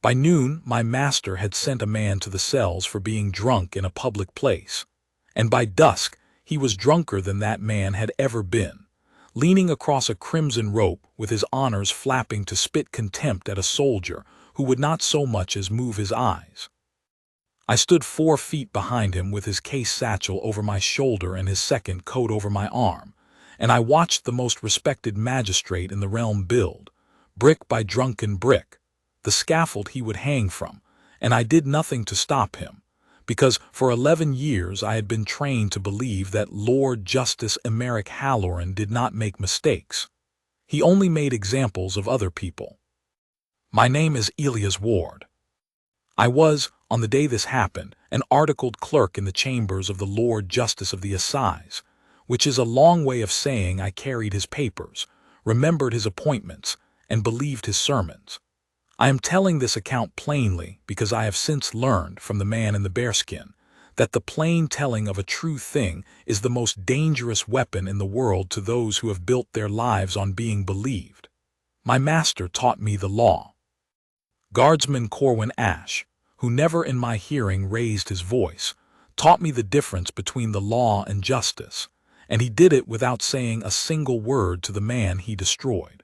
By noon, my master had sent a man to the cells for being drunk in a public place, and by dusk he was drunker than that man had ever been, leaning across a crimson rope with his honors flapping to spit contempt at a soldier who would not so much as move his eyes. I stood 4 feet behind him with his case satchel over my shoulder and his second coat over my arm, and I watched the most respected magistrate in the realm build, brick by drunken brick, the scaffold he would hang from, and I did nothing to stop him, because for 11 years I had been trained to believe that Lord Justice Emeric Halloran did not make mistakes. He only made examples of other people. My name is Elias Ward. I was, on the day this happened, an articled clerk in the chambers of the Lord Justice of the Assize, which is a long way of saying I carried his papers, remembered his appointments, and believed his sermons. I am telling this account plainly because I have since learned from the man in the bearskin that the plain telling of a true thing is the most dangerous weapon in the world to those who have built their lives on being believed. My master taught me the law. Guardsman Corwin Ash, who never in my hearing raised his voice, taught me the difference between the law and justice, and he did it without saying a single word to the man he destroyed.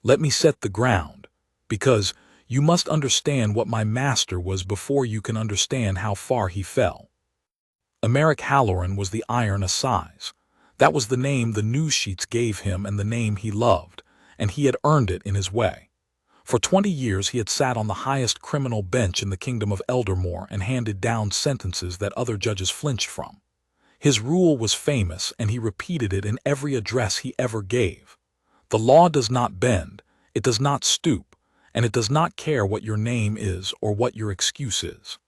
Let me set the ground, because you must understand what my master was before you can understand how far he fell. Emeric Halloran was the Iron Assize. That was the name the news sheets gave him and the name he loved, and he had earned it in his way. For 20 years he had sat on the highest criminal bench in the kingdom of Eldermore and handed down sentences that other judges flinched from. His rule was famous, and he repeated it in every address he ever gave. The law does not bend, it does not stoop, and it does not care what your name is or what your excuse is.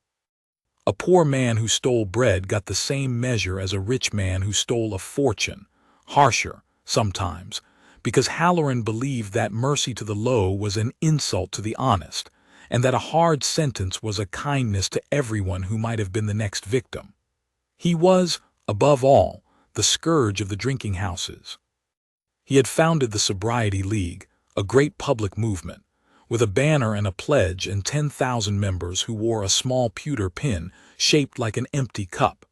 A poor man who stole bread got the same measure as a rich man who stole a fortune, harsher, sometimes, because Halloran believed that mercy to the low was an insult to the honest, and that a hard sentence was a kindness to everyone who might have been the next victim. He was, above all, the scourge of the drinking houses. He had founded the Sobriety League, a great public movement, with a banner and a pledge and 10,000 members who wore a small pewter pin shaped like an empty cup.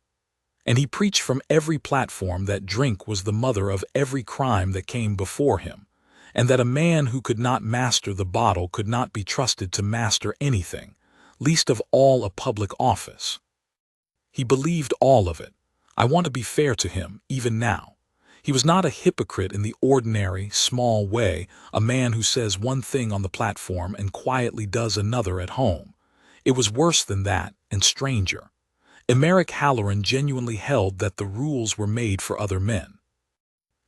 And he preached from every platform that drink was the mother of every crime that came before him, and that a man who could not master the bottle could not be trusted to master anything, least of all a public office. He believed all of it. I want to be fair to him, even now. He was not a hypocrite in the ordinary, small way, a man who says one thing on the platform and quietly does another at home. It was worse than that, and stranger. Emeric Halloran genuinely held that the rules were made for other men.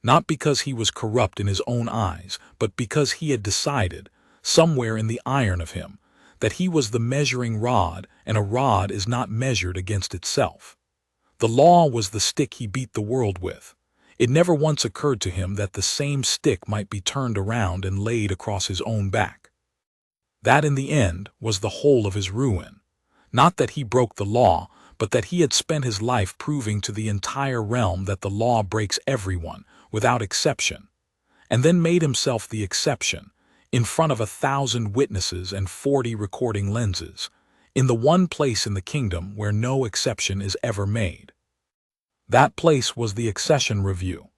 Not because he was corrupt in his own eyes, but because he had decided, somewhere in the iron of him, that he was the measuring rod, and a rod is not measured against itself. The law was the stick he beat the world with. It never once occurred to him that the same stick might be turned around and laid across his own back. That, in the end, was the whole of his ruin. Not that he broke the law, but that he had spent his life proving to the entire realm that the law breaks everyone, without exception, and then made himself the exception, in front of 1,000 witnesses and 40 recording lenses, in the one place in the kingdom where no exception is ever made. That place was the Accession Review.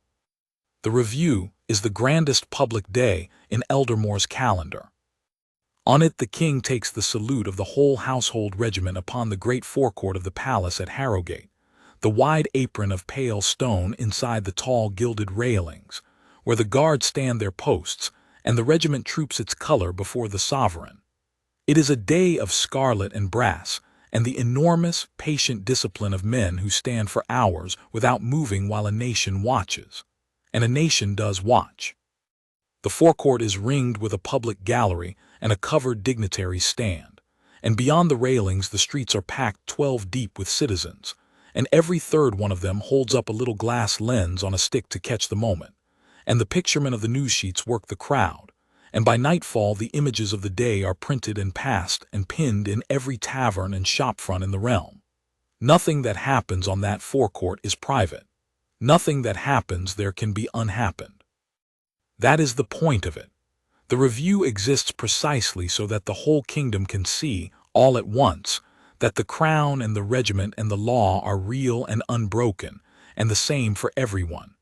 The Review is the grandest public day in Eldermore's calendar. On it the king takes the salute of the whole household regiment upon the great forecourt of the palace at Harrowgate, the wide apron of pale stone inside the tall gilded railings, where the guards stand their posts, and the regiment troops its color before the sovereign. It is a day of scarlet and brass, and the enormous, patient discipline of men who stand for hours without moving while a nation watches. And a nation does watch. The forecourt is ringed with a public gallery and a covered dignitaries stand, and beyond the railings the streets are packed 12 deep with citizens, and every third one of them holds up a little glass lens on a stick to catch the moment, and the picturemen of the news sheets work the crowd, and by nightfall the images of the day are printed and passed and pinned in every tavern and shopfront in the realm. Nothing that happens on that forecourt is private. Nothing that happens there can be unhappened. That is the point of it. The review exists precisely so that the whole kingdom can see, all at once, that the crown and the regiment and the law are real and unbroken, and the same for everyone.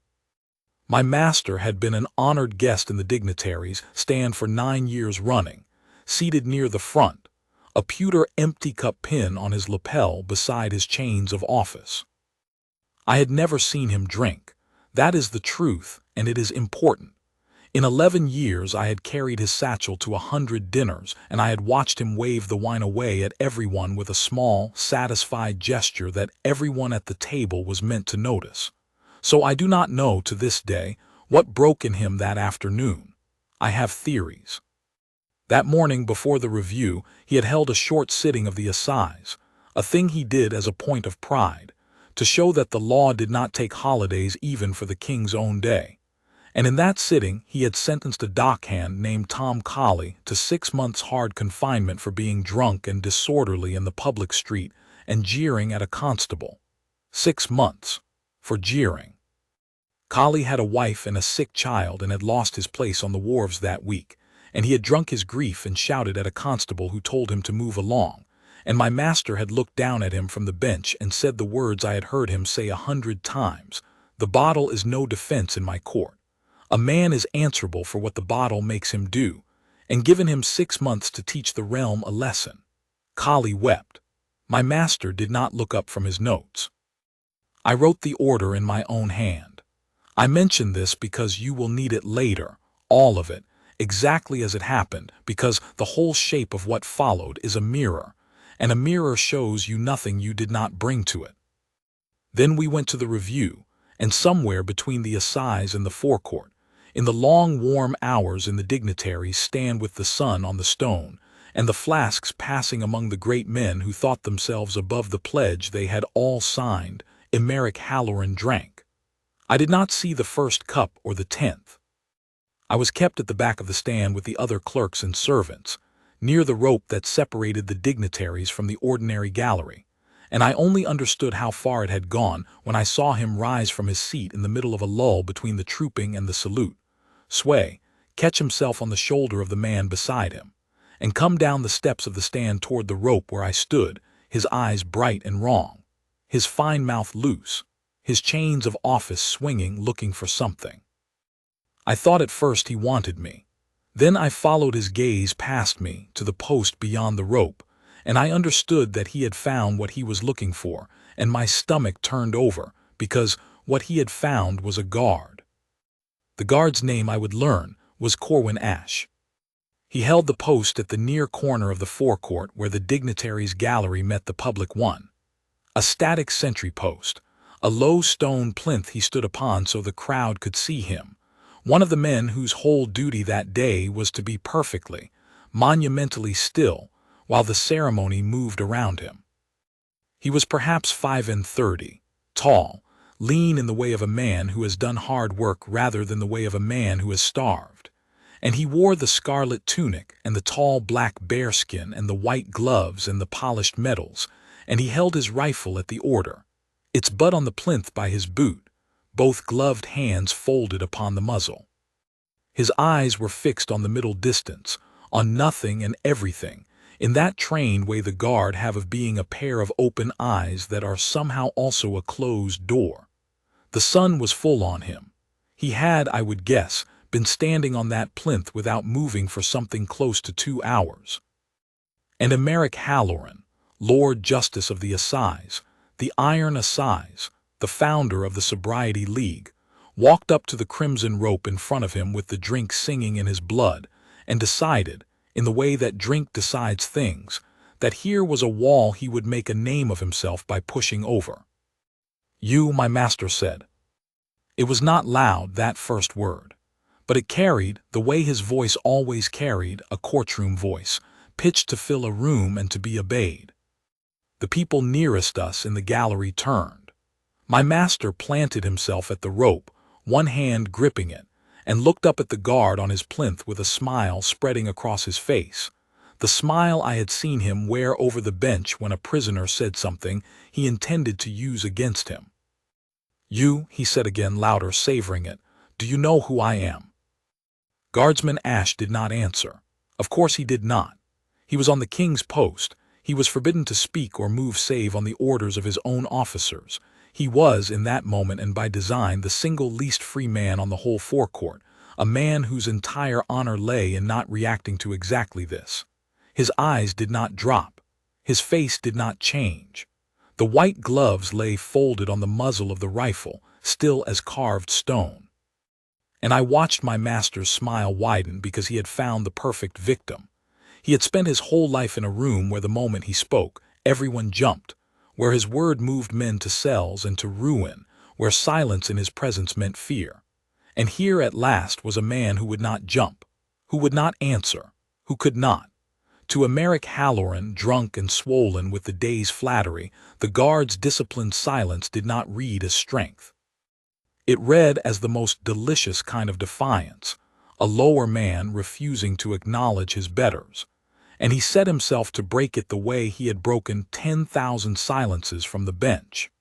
My master had been an honored guest in the dignitaries' stand for 9 years running, seated near the front, a pewter empty cup pin on his lapel beside his chains of office. I had never seen him drink. That is the truth, and it is important. In 11 years I had carried his satchel to 100 dinners, and I had watched him wave the wine away at everyone with a small, satisfied gesture that everyone at the table was meant to notice. So I do not know to this day what broke in him that afternoon. I have theories. That morning before the review, he had held a short sitting of the Assize, a thing he did as a point of pride, to show that the law did not take holidays even for the king's own day. And in that sitting he had sentenced a dockhand named Tom Colley to 6 months' hard confinement for being drunk and disorderly in the public street and jeering at a constable. 6 months. For jeering. Colley had a wife and a sick child and had lost his place on the wharves that week, and he had drunk his grief and shouted at a constable who told him to move along, and my master had looked down at him from the bench and said the words I had heard him say 100 times: "The bottle is no defense in my court. A man is answerable for what the bottle makes him do," and given him 6 months to teach the realm a lesson. Colley wept. My master did not look up from his notes. I wrote the order in my own hand. I mention this because you will need it later, all of it, exactly as it happened, because the whole shape of what followed is a mirror, and a mirror shows you nothing you did not bring to it. Then we went to the review, and somewhere between the Assize and the forecourt, in the long warm hours in the dignitaries stand with the sun on the stone, and the flasks passing among the great men who thought themselves above the pledge they had all signed, Emeric Halloran drank. I did not see the first cup or the 10th. I was kept at the back of the stand with the other clerks and servants, near the rope that separated the dignitaries from the ordinary gallery, and I only understood how far it had gone when I saw him rise from his seat in the middle of a lull between the trooping and the salute, sway, catch himself on the shoulder of the man beside him, and come down the steps of the stand toward the rope where I stood, his eyes bright and wrong, his fine mouth loose, his chains of office swinging, looking for something. I thought at first he wanted me. Then I followed his gaze past me to the post beyond the rope, and I understood that he had found what he was looking for, and my stomach turned over, because what he had found was a guard. The guard's name, I would learn, was Corwin Ash. He held the post at the near corner of the forecourt where the dignitaries' gallery met the public one. A static sentry post, a low stone plinth he stood upon so the crowd could see him, one of the men whose whole duty that day was to be perfectly, monumentally still while the ceremony moved around him. He was perhaps 35, tall, lean in the way of a man who has done hard work rather than the way of a man who has starved, and he wore the scarlet tunic and the tall black bearskin and the white gloves and the polished medals, and he held his rifle at the order, its butt on the plinth by his boot, both gloved hands folded upon the muzzle. His eyes were fixed on the middle distance, on nothing and everything, in that trained way the guard have of being a pair of open eyes that are somehow also a closed door. The sun was full on him. He had, I would guess, been standing on that plinth without moving for something close to 2 hours. And Emeric Halloran, Lord Justice of the Assize, the Iron Assize, the founder of the Sobriety League, walked up to the crimson rope in front of him with the drink singing in his blood, and decided, in the way that drink decides things, that here was a wall he would make a name of himself by pushing over. "You," my master said. It was not loud, that first word, but it carried, the way his voice always carried, a courtroom voice, pitched to fill a room and to be obeyed. The people nearest us in the gallery turned. My master planted himself at the rope, one hand gripping it, and looked up at the guard on his plinth with a smile spreading across his face, the smile I had seen him wear over the bench when a prisoner said something he intended to use against him. "You," he said again louder, savoring it, "do you know who I am?" Guardsman Ash did not answer. Of course he did not. He was on the king's post. He was forbidden to speak or move save on the orders of his own officers. He was, in that moment and by design, the single least free man on the whole forecourt, a man whose entire honor lay in not reacting to exactly this. His eyes did not drop. His face did not change. The white gloves lay folded on the muzzle of the rifle, still as carved stone. And I watched my master's smile widen because he had found the perfect victim. He had spent his whole life in a room where the moment he spoke, everyone jumped, where his word moved men to cells and to ruin, where silence in his presence meant fear. And here at last was a man who would not jump, who would not answer, who could not. To Emeric Halloran, drunk and swollen with the day's flattery, the guard's disciplined silence did not read as strength. It read as the most delicious kind of defiance, a lower man refusing to acknowledge his betters. And he set himself to break it the way he had broken 10,000 silences from the bench.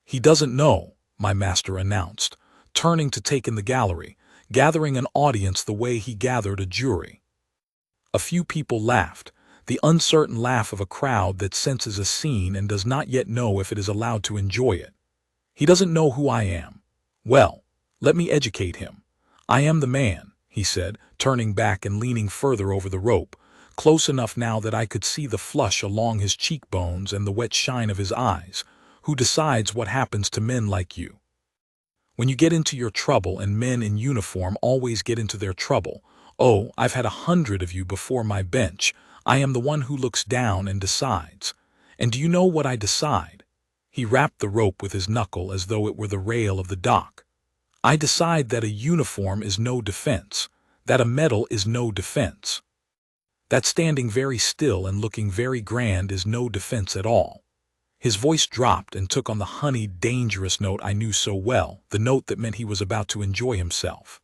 "He doesn't know," my master announced, turning to take in the gallery, gathering an audience the way he gathered a jury. A few people laughed, the uncertain laugh of a crowd that senses a scene and does not yet know if it is allowed to enjoy it. "He doesn't know who I am. Well, let me educate him. I am the man," he said, turning back and leaning further over the rope, close enough now that I could see the flush along his cheekbones and the wet shine of his eyes, "who decides what happens to men like you. When you get into your trouble, and men in uniform always get into their trouble, oh, I've had 100 of you before my bench, I am the one who looks down and decides. And do you know what I decide?" He rapped the rope with his knuckle as though it were the rail of the dock. "I decide that a uniform is no defense, that a medal is no defense. That standing very still and looking very grand is no defense at all." His voice dropped and took on the honeyed, dangerous note I knew so well, the note that meant he was about to enjoy himself.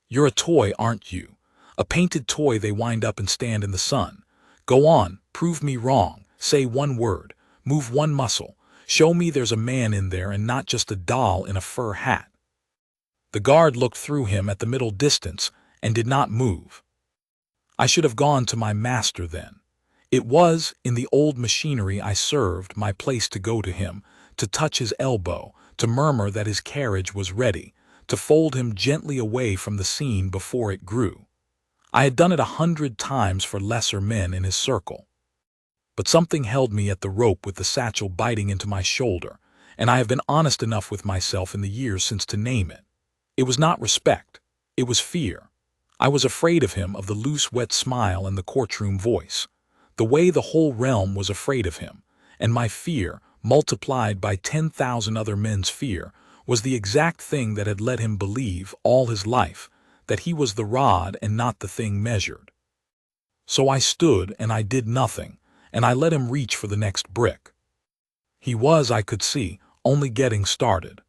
"You're a toy, aren't you? A painted toy they wind up and stand in the sun. Go on, prove me wrong, say one word, move one muscle, show me there's a man in there and not just a doll in a fur hat." The guard looked through him at the middle distance and did not move. I should have gone to my master then. It was, in the old machinery I served, my place to go to him, to touch his elbow, to murmur that his carriage was ready, to fold him gently away from the scene before it grew. I had done it 100 times for lesser men in his circle. But something held me at the rope with the satchel biting into my shoulder, and I have been honest enough with myself in the years since to name it. It was not respect. It was fear. I was afraid of him, of the loose, wet smile and the courtroom voice, the way the whole realm was afraid of him, and my fear, multiplied by 10,000 other men's fear, was the exact thing that had led him believe, all his life, that he was the rod and not the thing measured. So I stood and I did nothing, and I let him reach for the next brick. He was, I could see, only getting started.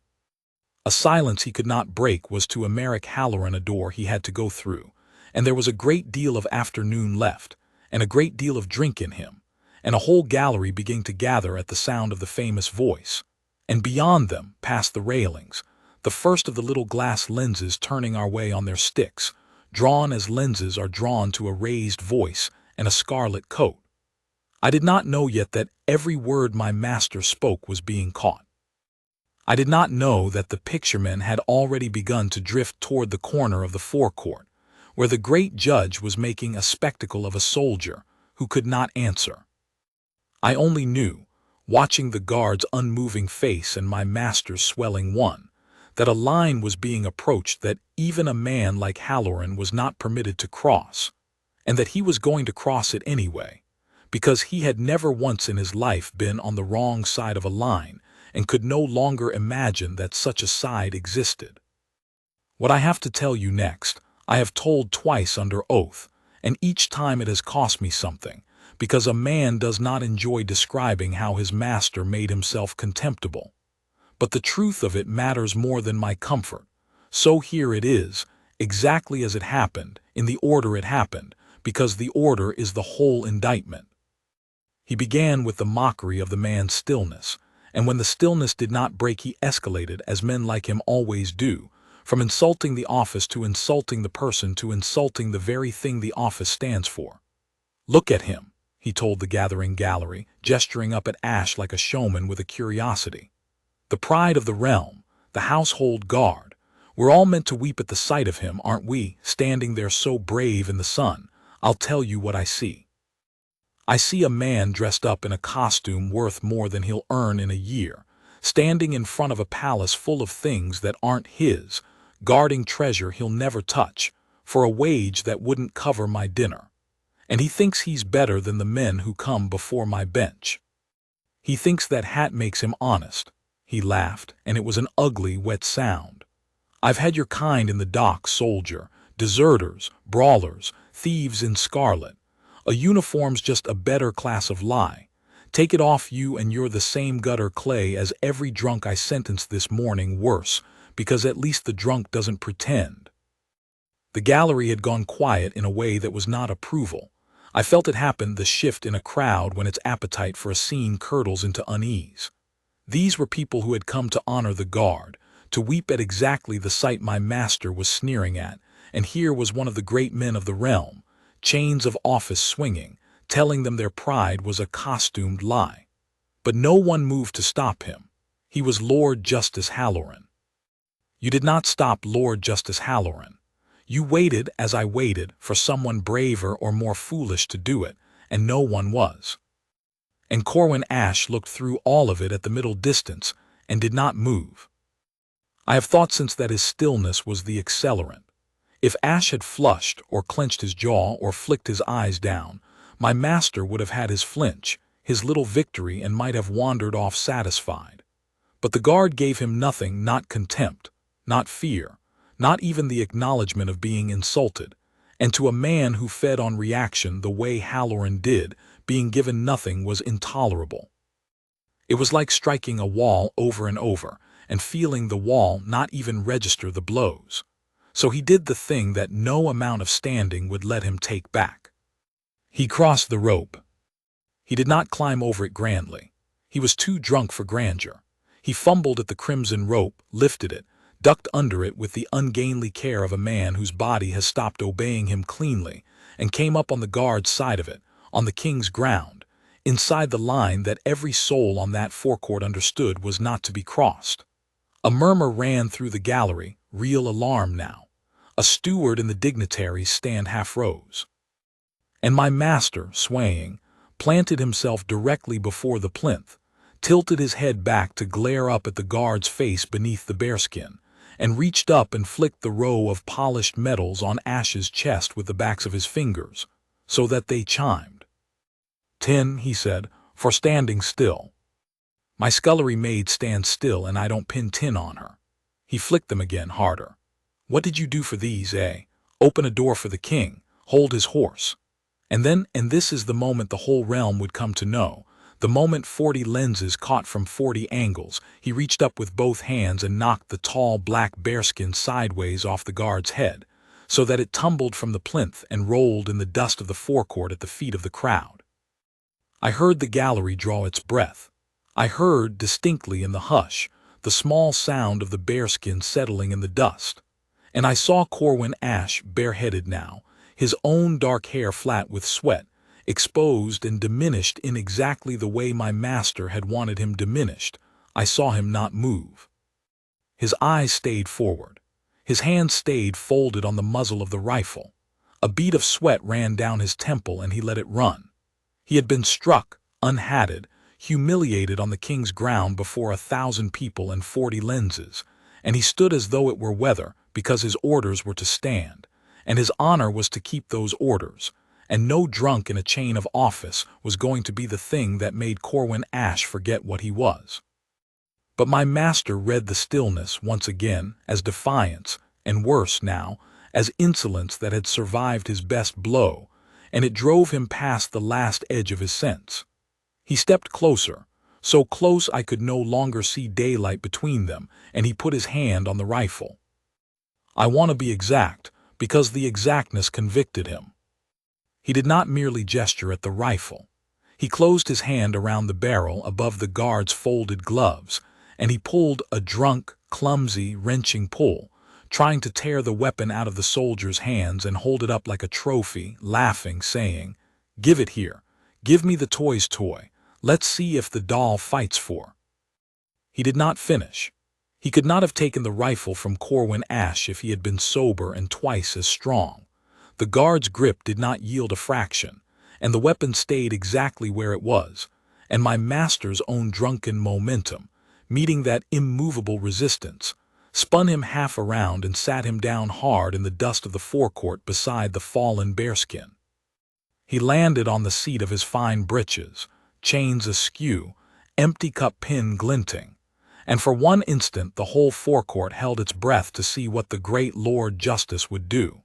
A silence he could not break was to Emeric Halloran a door he had to go through, and there was a great deal of afternoon left, and a great deal of drink in him, and a whole gallery began to gather at the sound of the famous voice, and beyond them, past the railings, the first of the little glass lenses turning our way on their sticks, drawn as lenses are drawn to a raised voice and a scarlet coat. I did not know yet that every word my master spoke was being caught. I did not know that the picturemen had already begun to drift toward the corner of the forecourt, where the great judge was making a spectacle of a soldier who could not answer. I only knew, watching the guard's unmoving face and my master's swelling one, that a line was being approached that even a man like Halloran was not permitted to cross, and that he was going to cross it anyway, because he had never once in his life been on the wrong side of a line and could no longer imagine that such a side existed. What I have to tell you next, I have told twice under oath, and each time it has cost me something, because a man does not enjoy describing how his master made himself contemptible. But the truth of it matters more than my comfort. So here it is, exactly as it happened, in the order it happened, because the order is the whole indictment. He began with the mockery of the man's stillness, and when the stillness did not break he escalated as men like him always do, From insulting the office to insulting the person to insulting the very thing the office stands for. "Look at him," he told the gathering gallery, gesturing up at Ash like a showman with a curiosity. "The pride of the realm, the household guard. We're all meant to weep at the sight of him, aren't we, standing there so brave in the sun? I'll tell you what I see. I see a man dressed up in a costume worth more than he'll earn in a year, standing in front of a palace full of things that aren't his, guarding treasure he'll never touch, for a wage that wouldn't cover my dinner. And he thinks he's better than the men who come before my bench. He thinks that hat makes him honest." He laughed, and it was an ugly, wet sound. "I've had your kind in the dock, soldier, deserters, brawlers, thieves in scarlet. A uniform's just a better class of lie. Take it off you and you're the same gutter clay as every drunk I sentenced this morning, worse, because at least the drunk doesn't pretend." The gallery had gone quiet in a way that was not approval. I felt it happen, the shift in a crowd when its appetite for a scene curdles into unease. These were people who had come to honor the guard, to weep at exactly the sight my master was sneering at, and here was one of the great men of the realm, chains of office swinging, telling them their pride was a costumed lie. But no one moved to stop him. He was Lord Justice Halloran. You did not stop Lord Justice Halloran. You waited, as I waited, for someone braver or more foolish to do it, and no one was. And Corwin Ash looked through all of it at the middle distance and did not move. I have thought since that his stillness was the accelerant. If Ash had flushed or clenched his jaw or flicked his eyes down, my master would have had his flinch, his little victory, and might have wandered off satisfied. But the guard gave him nothing, not contempt, not fear, not even the acknowledgement of being insulted, and to a man who fed on reaction the way Halloran did, being given nothing was intolerable. It was like striking a wall over and over, and feeling the wall not even register the blows. So he did the thing that no amount of standing would let him take back. He crossed the rope. He did not climb over it grandly. He was too drunk for grandeur. He fumbled at the crimson rope, lifted it, ducked under it with the ungainly care of a man whose body has stopped obeying him cleanly, and came up on the guard's side of it, on the king's ground, inside the line that every soul on that forecourt understood was not to be crossed. A murmur ran through the gallery, real alarm now. A steward and the dignitaries stand half rose. And my master, swaying, planted himself directly before the plinth, tilted his head back to glare up at the guard's face beneath the bearskin, and reached up and flicked the row of polished metals on Ash's chest with the backs of his fingers, so that they chimed. "10," he said, "for standing still. My scullery maid stands still and I don't pin tin on her." He flicked them again, harder. "What did you do for these, eh? Open a door for the king, hold his horse." And then, and this is the moment the whole realm would come to know, the moment 40 lenses caught from 40 angles, he reached up with both hands and knocked the tall black bearskin sideways off the guard's head, so that it tumbled from the plinth and rolled in the dust of the forecourt at the feet of the crowd. I heard the gallery draw its breath. I heard, distinctly in the hush, the small sound of the bearskin settling in the dust. And I saw Corwin Ash, bareheaded now, his own dark hair flat with sweat, exposed and diminished in exactly the way my master had wanted him diminished. I saw him not move. His eyes stayed forward. His hands stayed folded on the muzzle of the rifle. A bead of sweat ran down his temple and he let it run. He had been struck, unhatted, humiliated on the king's ground before 1,000 people and 40 lenses, and he stood as though it were weather, because his orders were to stand, and his honor was to keep those orders, and no drunk in a chain of office was going to be the thing that made Corwin Ash forget what he was. But my master read the stillness once again as defiance, and worse now, as insolence that had survived his best blow, and it drove him past the last edge of his sense. He stepped closer, so close I could no longer see daylight between them, and he put his hand on the rifle. I want to be exact, because the exactness convicted him. He did not merely gesture at the rifle. He closed his hand around the barrel above the guard's folded gloves, and he pulled a drunk, clumsy, wrenching pull, trying to tear the weapon out of the soldier's hands and hold it up like a trophy, laughing, saying, "Give it here. Give me the toy's toy. Let's see if the doll fights for." He did not finish. He could not have taken the rifle from Corwin Ash if he had been sober and twice as strong. The guard's grip did not yield a fraction, and the weapon stayed exactly where it was, and my master's own drunken momentum, meeting that immovable resistance, spun him half around and sat him down hard in the dust of the forecourt beside the fallen bearskin. He landed on the seat of his fine breeches, chains askew, empty cup pin glinting, and for one instant the whole forecourt held its breath to see what the great Lord Justice would do.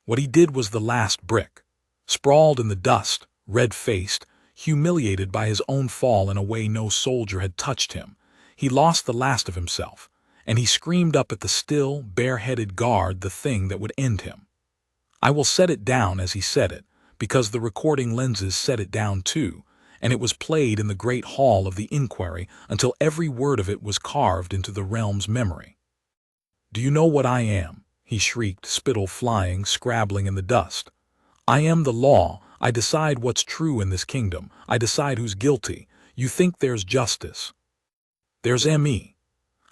What he did was the last brick. Sprawled in the dust, red-faced, humiliated by his own fall in a way no soldier had touched him, he lost the last of himself, and he screamed up at the still, bare-headed guard the thing that would end him. I will set it down as he said it, because the recording lenses set it down too, and it was played in the great hall of the inquiry until every word of it was carved into the realm's memory. "Do you know what I am?" he shrieked, spittle flying, scrabbling in the dust. "I am the law. I decide what's true in this kingdom. I decide who's guilty. You think there's justice. There's me.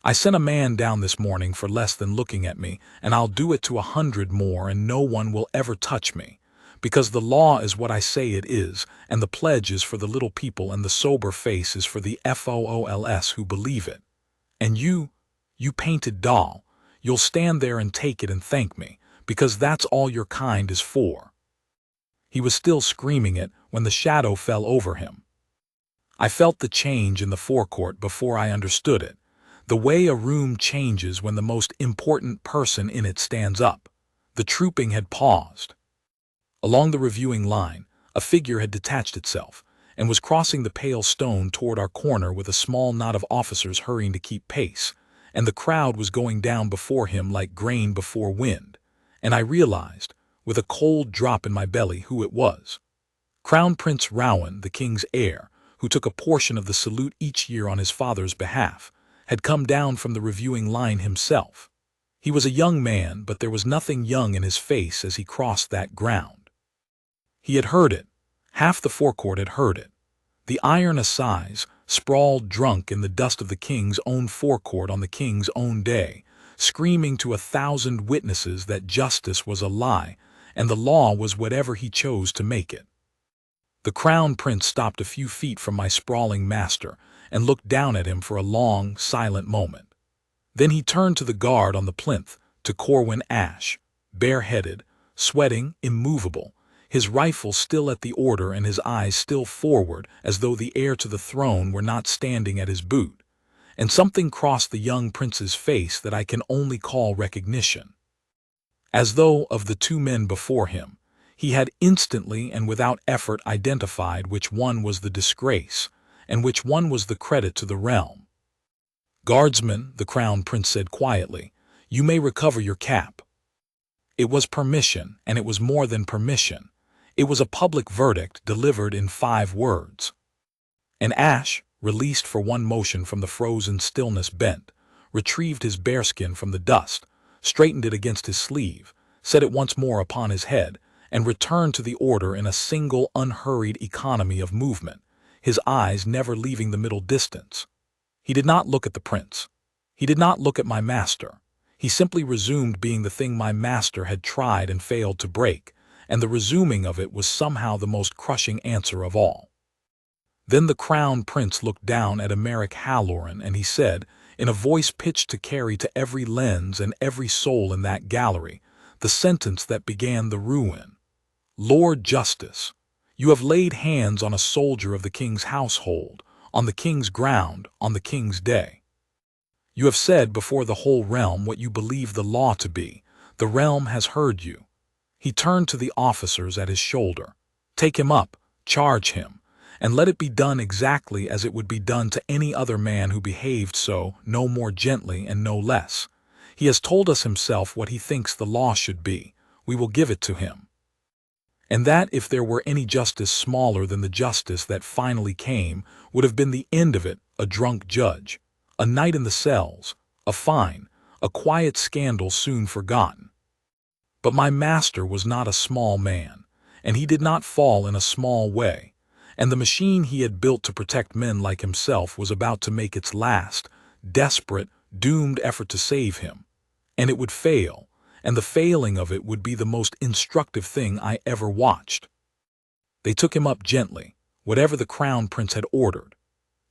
I sent a man down this morning for less than looking at me, and I'll do it to 100 more, and no one will ever touch me. Because the law is what I say it is, and the pledge is for the little people, and the sober face is for the fools who believe it. And you painted doll, you'll stand there and take it and thank me, because that's all your kind is for." He was still screaming it when the shadow fell over him. I felt the change in the forecourt before I understood it, the way a room changes when the most important person in it stands up. The trooping had paused. Along the reviewing line, a figure had detached itself, and was crossing the pale stone toward our corner with a small knot of officers hurrying to keep pace, and the crowd was going down before him like grain before wind, and I realized, with a cold drop in my belly, who it was. Crown Prince Rowan, the king's heir, who took a portion of the salute each year on his father's behalf, had come down from the reviewing line himself. He was a young man, but there was nothing young in his face as he crossed that ground. He had heard it. Half the forecourt had heard it. The Iron Assize, sprawled drunk in the dust of the king's own forecourt on the king's own day, screaming to 1,000 witnesses that justice was a lie, and the law was whatever he chose to make it. The crown prince stopped a few feet from my sprawling master and looked down at him for a long, silent moment. Then he turned to the guard on the plinth, to Corwin Ash, bareheaded, sweating, immovable, his rifle still at the order and his eyes still forward as though the heir to the throne were not standing at his boot, and something crossed the young prince's face that I can only call recognition. As though, of the two men before him, he had instantly and without effort identified which one was the disgrace and which one was the credit to the realm. "Guardsman," the crown prince said quietly, "you may recover your cap." It was permission, and it was more than permission. It was a public verdict delivered in 5 words. And Ash, released for one motion from the frozen stillness, bent, retrieved his bearskin from the dust, straightened it against his sleeve, set it once more upon his head, and returned to the order in a single unhurried economy of movement, his eyes never leaving the middle distance. He did not look at the prince. He did not look at my master. He simply resumed being the thing my master had tried and failed to break, and the resuming of it was somehow the most crushing answer of all. Then the crown prince looked down at Emeric Halloran, and he said, in a voice pitched to carry to every lens and every soul in that gallery, the sentence that began the ruin: "Lord Justice, you have laid hands on a soldier of the king's household, on the king's ground, on the king's day. You have said before the whole realm what you believe the law to be. The realm has heard you." He turned to the officers at his shoulder. "Take him up, charge him, and let it be done exactly as it would be done to any other man who behaved so, no more gently and no less. He has told us himself what he thinks the law should be. We will give it to him." And that, if there were any justice smaller than the justice that finally came, would have been the end of it: a drunk judge, a night in the cells, a fine, a quiet scandal soon forgotten. But my master was not a small man, and he did not fall in a small way, and the machine he had built to protect men like himself was about to make its last, desperate, doomed effort to save him, and it would fail, and the failing of it would be the most instructive thing I ever watched. They took him up gently, whatever the crown prince had ordered.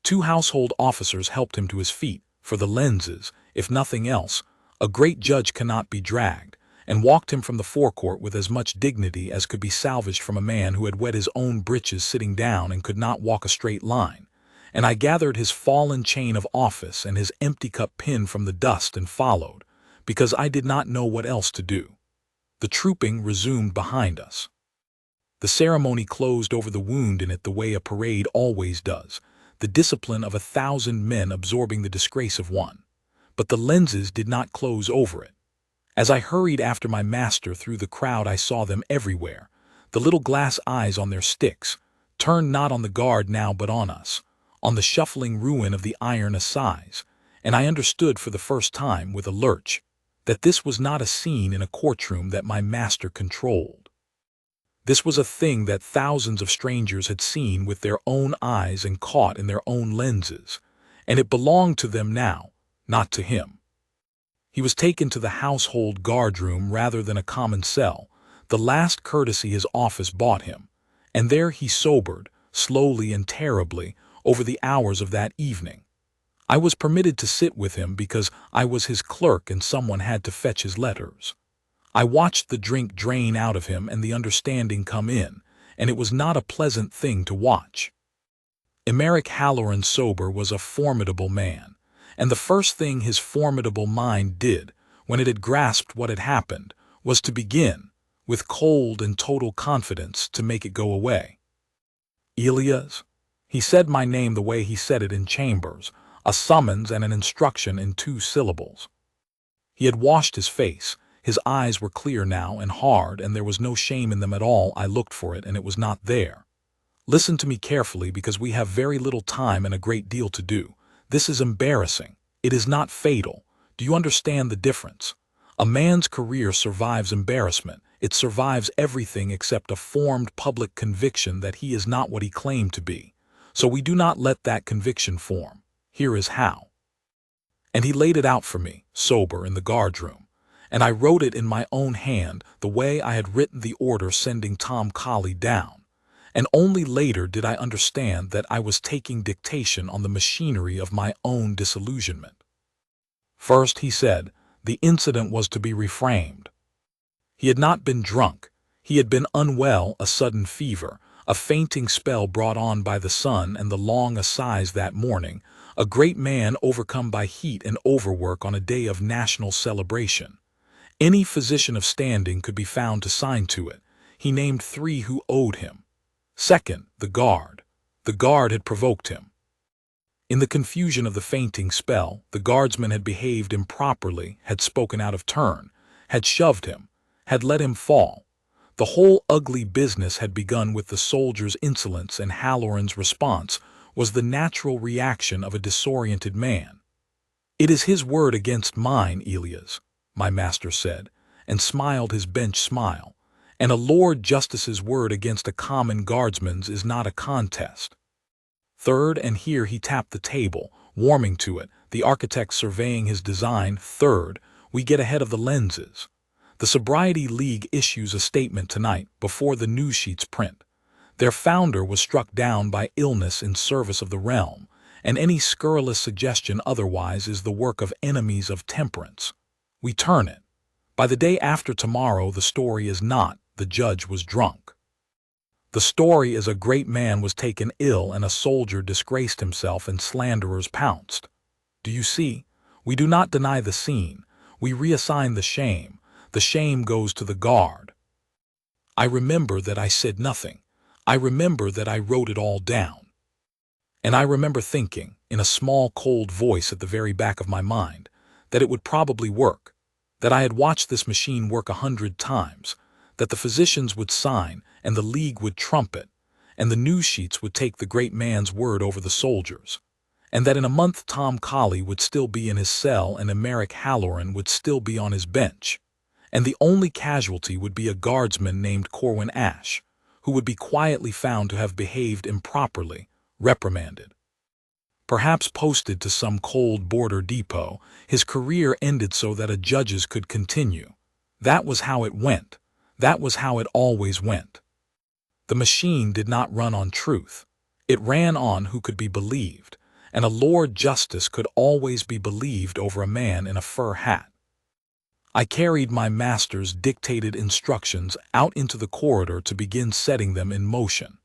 2 household officers helped him to his feet, for the lenses, if nothing else, a great judge cannot be dragged, and walked him from the forecourt with as much dignity as could be salvaged from a man who had wet his own breeches sitting down and could not walk a straight line. And I gathered his fallen chain of office and his empty cup pin from the dust and followed, because I did not know what else to do. The trooping resumed behind us. The ceremony closed over the wound in it the way a parade always does, the discipline of 1,000 men absorbing the disgrace of one. But the lenses did not close over it. As I hurried after my master through the crowd, I saw them everywhere, the little glass eyes on their sticks, turned not on the guard now but on us, on the shuffling ruin of the Iron Assize, and I understood for the first time, with a lurch, that this was not a scene in a courtroom that my master controlled. This was a thing that thousands of strangers had seen with their own eyes and caught in their own lenses, and it belonged to them now, not to him. He was taken to the household guardroom rather than a common cell, the last courtesy his office bought him, and there he sobered, slowly and terribly, over the hours of that evening. I was permitted to sit with him because I was his clerk and someone had to fetch his letters. I watched the drink drain out of him and the understanding come in, and it was not a pleasant thing to watch. Emeric Halloran Sober was a formidable man, and the first thing his formidable mind did, when it had grasped what had happened, was to begin, with cold and total confidence, to make it go away. Elias? He said my name the way he said it in chambers, a summons and an instruction in 2 syllables. He had washed his face, his eyes were clear now and hard, and there was no shame in them at all. I looked for it, and it was not there. Listen to me carefully, because we have very little time and a great deal to do. This is embarrassing. It is not fatal. Do you understand the difference? A man's career survives embarrassment. It survives everything except a formed public conviction that he is not what he claimed to be. So we do not let that conviction form. Here is how. And he laid it out for me, sober, in the guardroom, and I wrote it in my own hand the way I had written the order sending Tom Colley down. And only later did I understand that I was taking dictation on the machinery of my own disillusionment. First, he said, the incident was to be reframed. He had not been drunk. He had been unwell, a sudden fever, a fainting spell brought on by the sun and the long assize that morning, a great man overcome by heat and overwork on a day of national celebration. Any physician of standing could be found to sign to it. He named 3 who owed him. Second, the guard. The guard had provoked him. In the confusion of the fainting spell, the guardsman had behaved improperly, had spoken out of turn, had shoved him, had let him fall. The whole ugly business had begun with the soldier's insolence, and Halloran's response was the natural reaction of a disoriented man. It is his word against mine, Elias, my master said, and smiled his bench smile. And a Lord Justice's word against a common guardsman's is not a contest. Third, and here he tapped the table, warming to it, the architect surveying his design. Third, we get ahead of the lenses. The Sobriety League issues a statement tonight before the news sheets print. Their founder was struck down by illness in service of the realm, and any scurrilous suggestion otherwise is the work of enemies of temperance. We turn it. By the day after tomorrow, the story is not, the judge was drunk. The story is a great man was taken ill and a soldier disgraced himself and slanderers pounced. Do you see? We do not deny the scene. We reassign the shame. The shame goes to the guard. I remember that I said nothing. I remember that I wrote it all down. And I remember thinking, in a small cold voice at the very back of my mind, that it would probably work, that I had watched this machine work 100 times, that the physicians would sign and the league would trumpet, and the news sheets would take the great man's word over the soldiers. and that in a month Tom Colley would still be in his cell and Emeric Halloran would still be on his bench, and the only casualty would be a guardsman named Corwin Ash, who would be quietly found to have behaved improperly, reprimanded. Perhaps posted to some cold border depot, his career ended so that a judge's could continue. That was how it went. That was how it always went. The machine did not run on truth. It ran on who could be believed, and a Lord Justice could always be believed over a man in a fur hat. I carried my master's dictated instructions out into the corridor to begin setting them in motion.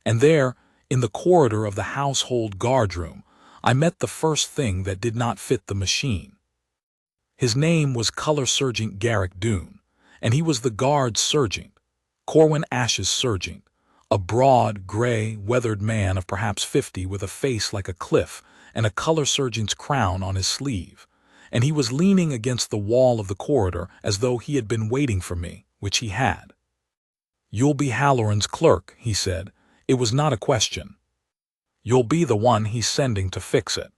And there, in the corridor of the household guardroom, I met the first thing that did not fit the machine. His name was Color Sergeant Garrick Doone, and he was the guard sergeant, Corwin Ash's sergeant, a broad, gray, weathered man of perhaps 50 with a face like a cliff and a color sergeant's crown on his sleeve, and he was leaning against the wall of the corridor as though he had been waiting for me, which he had. "You'll be Halloran's clerk," he said. It was not a question. "You'll be the one he's sending to fix it."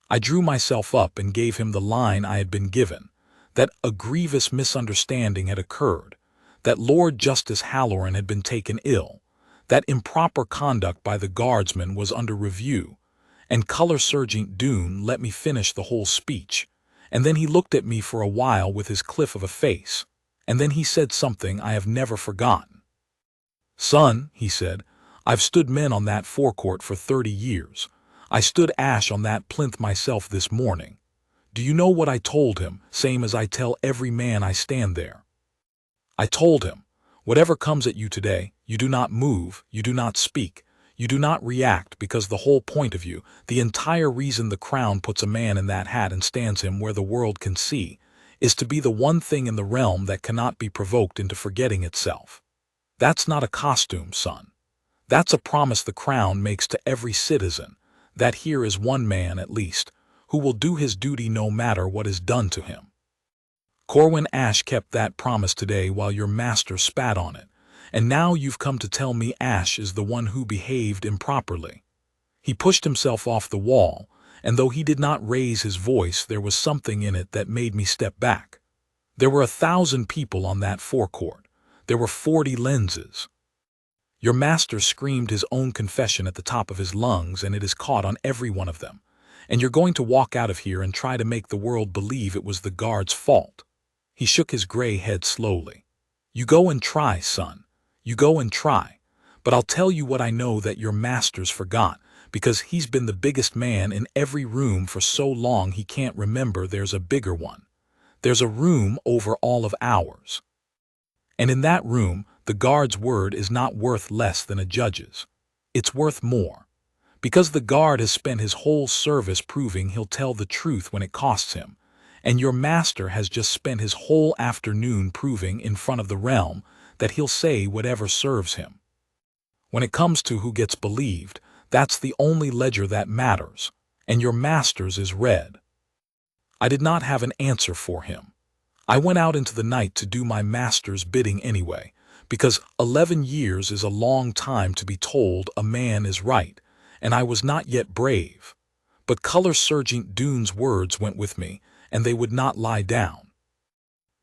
I drew myself up and gave him the line I had been given, that a grievous misunderstanding had occurred, that Lord Justice Halloran had been taken ill, that improper conduct by the guardsman was under review, and Color Sergeant Doone let me finish the whole speech, and then he looked at me for a while with his cliff of a face, and then he said something I have never forgotten. "Son," he said, "I've stood men on that forecourt for 30 years. I stood Ash on that plinth myself this morning. Do you know what I told him, same as I tell every man I stand there? I told him, whatever comes at you today, you do not move, you do not speak, you do not react, because the whole point of you, the entire reason the crown puts a man in that hat and stands him where the world can see, is to be the one thing in the realm that cannot be provoked into forgetting itself. That's not a costume, son. That's a promise the crown makes to every citizen, that here is one man, at least, who will do his duty no matter what is done to him. Corwin Ash kept that promise today while your master spat on it, and now you've come to tell me Ash is the one who behaved improperly." He pushed himself off the wall, and though he did not raise his voice, there was something in it that made me step back. There were 1,000 people on that forecourt. There were 40 lenses. Your master screamed his own confession at the top of his lungs, and it is caught on every one of them. And you're going to walk out of here and try to make the world believe it was the guard's fault. He shook his gray head slowly. "You go and try, son. You go and try. But I'll tell you what I know that your master's forgot, because he's been the biggest man in every room for so long he can't remember there's a bigger one. There's a room over all of ours. And in that room, the guard's word is not worth less than a judge's. It's worth more. Because the guard has spent his whole service proving he'll tell the truth when it costs him, and your master has just spent his whole afternoon proving in front of the realm that he'll say whatever serves him. When it comes to who gets believed, that's the only ledger that matters, and your master's is red." I did not have an answer for him. I went out into the night to do my master's bidding anyway, because 11 years is a long time to be told a man is right, and I was not yet brave. But Color Sergeant Doone's words went with me, and they would not lie down.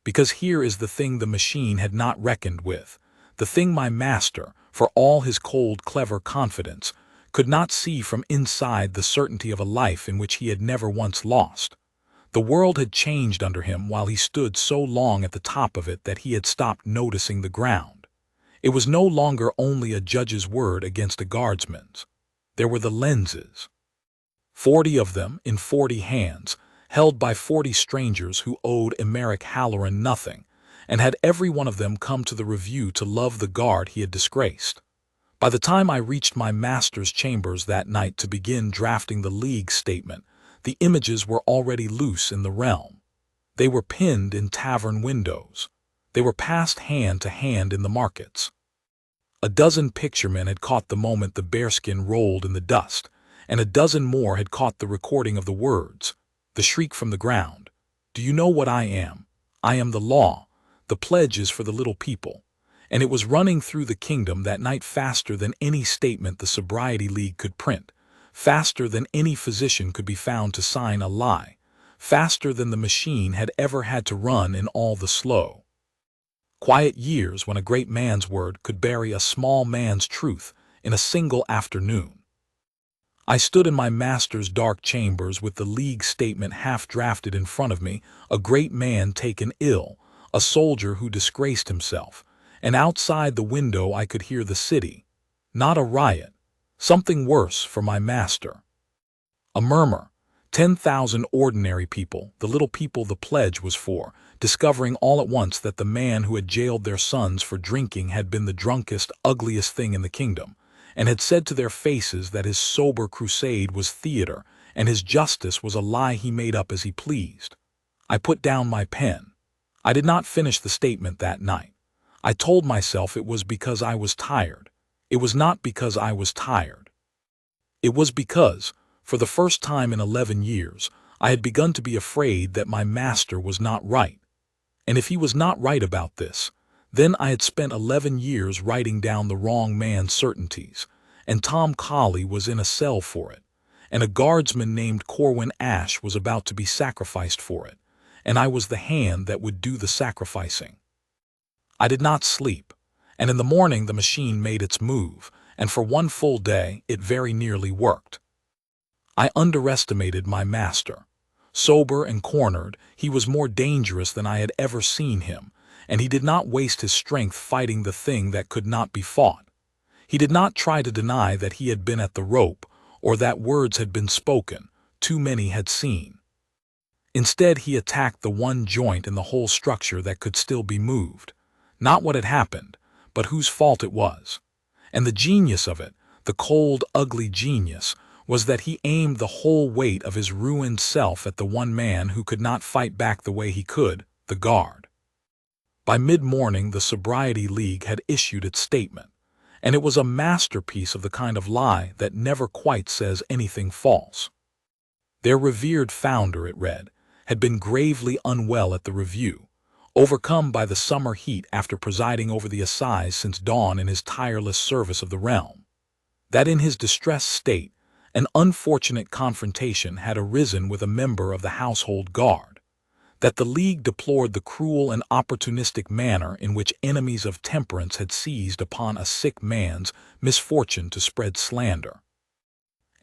Because here is the thing the machine had not reckoned with, the thing my master, for all his cold, clever confidence, could not see from inside the certainty of a life in which he had never once lost. The world had changed under him while he stood so long at the top of it that he had stopped noticing the ground. It was no longer only a judge's word against a guardsman's. There were the lenses. 40 of them in 40 hands, held by 40 strangers who owed Emeric Halloran nothing, and had every one of them come to the review to love the guard he had disgraced. By the time I reached my master's chambers that night to begin drafting the League statement, the images were already loose in the realm. They were pinned in tavern windows. They were passed hand to hand in the markets. A dozen picturemen had caught the moment the bearskin rolled in the dust, and a dozen more had caught the recording of the words, the shriek from the ground. "Do you know what I am? I am the law. The pledge is for the little people." And it was running through the kingdom that night faster than any statement the Sobriety League could print, faster than any physician could be found to sign a lie, faster than the machine had ever had to run in all the slow, quiet years when a great man's word could bury a small man's truth in a single afternoon. I stood in my master's dark chambers with the league statement half-drafted in front of me, a great man taken ill, a soldier who disgraced himself, and outside the window I could hear the city. Not a riot, something worse for my master. A murmur, 10,000 ordinary people, the little people the pledge was for, discovering all at once that the man who had jailed their sons for drinking had been the drunkest, ugliest thing in the kingdom, and had said to their faces that his sober crusade was theater and his justice was a lie he made up as he pleased. I put down my pen. I did not finish the statement that night. I told myself it was because I was tired. It was not because I was tired. It was because, for the first time in 11 years, I had begun to be afraid that my master was not right. And if he was not right about this, then I had spent 11 years writing down the wrong man's certainties, and Tom Colley was in a cell for it, and a guardsman named Corwin Ash was about to be sacrificed for it, and I was the hand that would do the sacrificing. I did not sleep, and in the morning the machine made its move, and for one full day it very nearly worked. I underestimated my master. Sober and cornered, he was more dangerous than I had ever seen him, and he did not waste his strength fighting the thing that could not be fought. He did not try to deny that he had been at the rope, or that words had been spoken, too many had seen. Instead, he attacked the one joint in the whole structure that could still be moved, not what had happened, but whose fault it was. And the genius of it, the cold, ugly genius, was that he aimed the whole weight of his ruined self at the one man who could not fight back the way he could, the guard. By mid-morning, the Sobriety League had issued its statement, and it was a masterpiece of the kind of lie that never quite says anything false. Their revered founder, it read, had been gravely unwell at the review, overcome by the summer heat after presiding over the assize since dawn in his tireless service of the realm. That in his distressed state, an unfortunate confrontation had arisen with a member of the household guard, that the League deplored the cruel and opportunistic manner in which enemies of temperance had seized upon a sick man's misfortune to spread slander,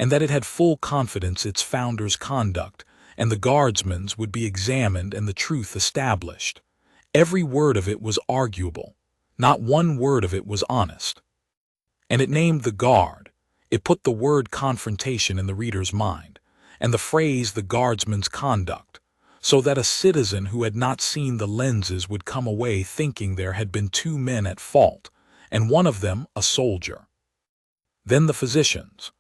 and that it had full confidence its founder's conduct and the guardsman's would be examined and the truth established. Every word of it was arguable, not one word of it was honest. And it named the guard. It put the word confrontation in the reader's mind, and the phrase the guardsman's conduct, so that a citizen who had not seen the lenses would come away thinking there had been two men at fault, and one of them a soldier. Then the physicians.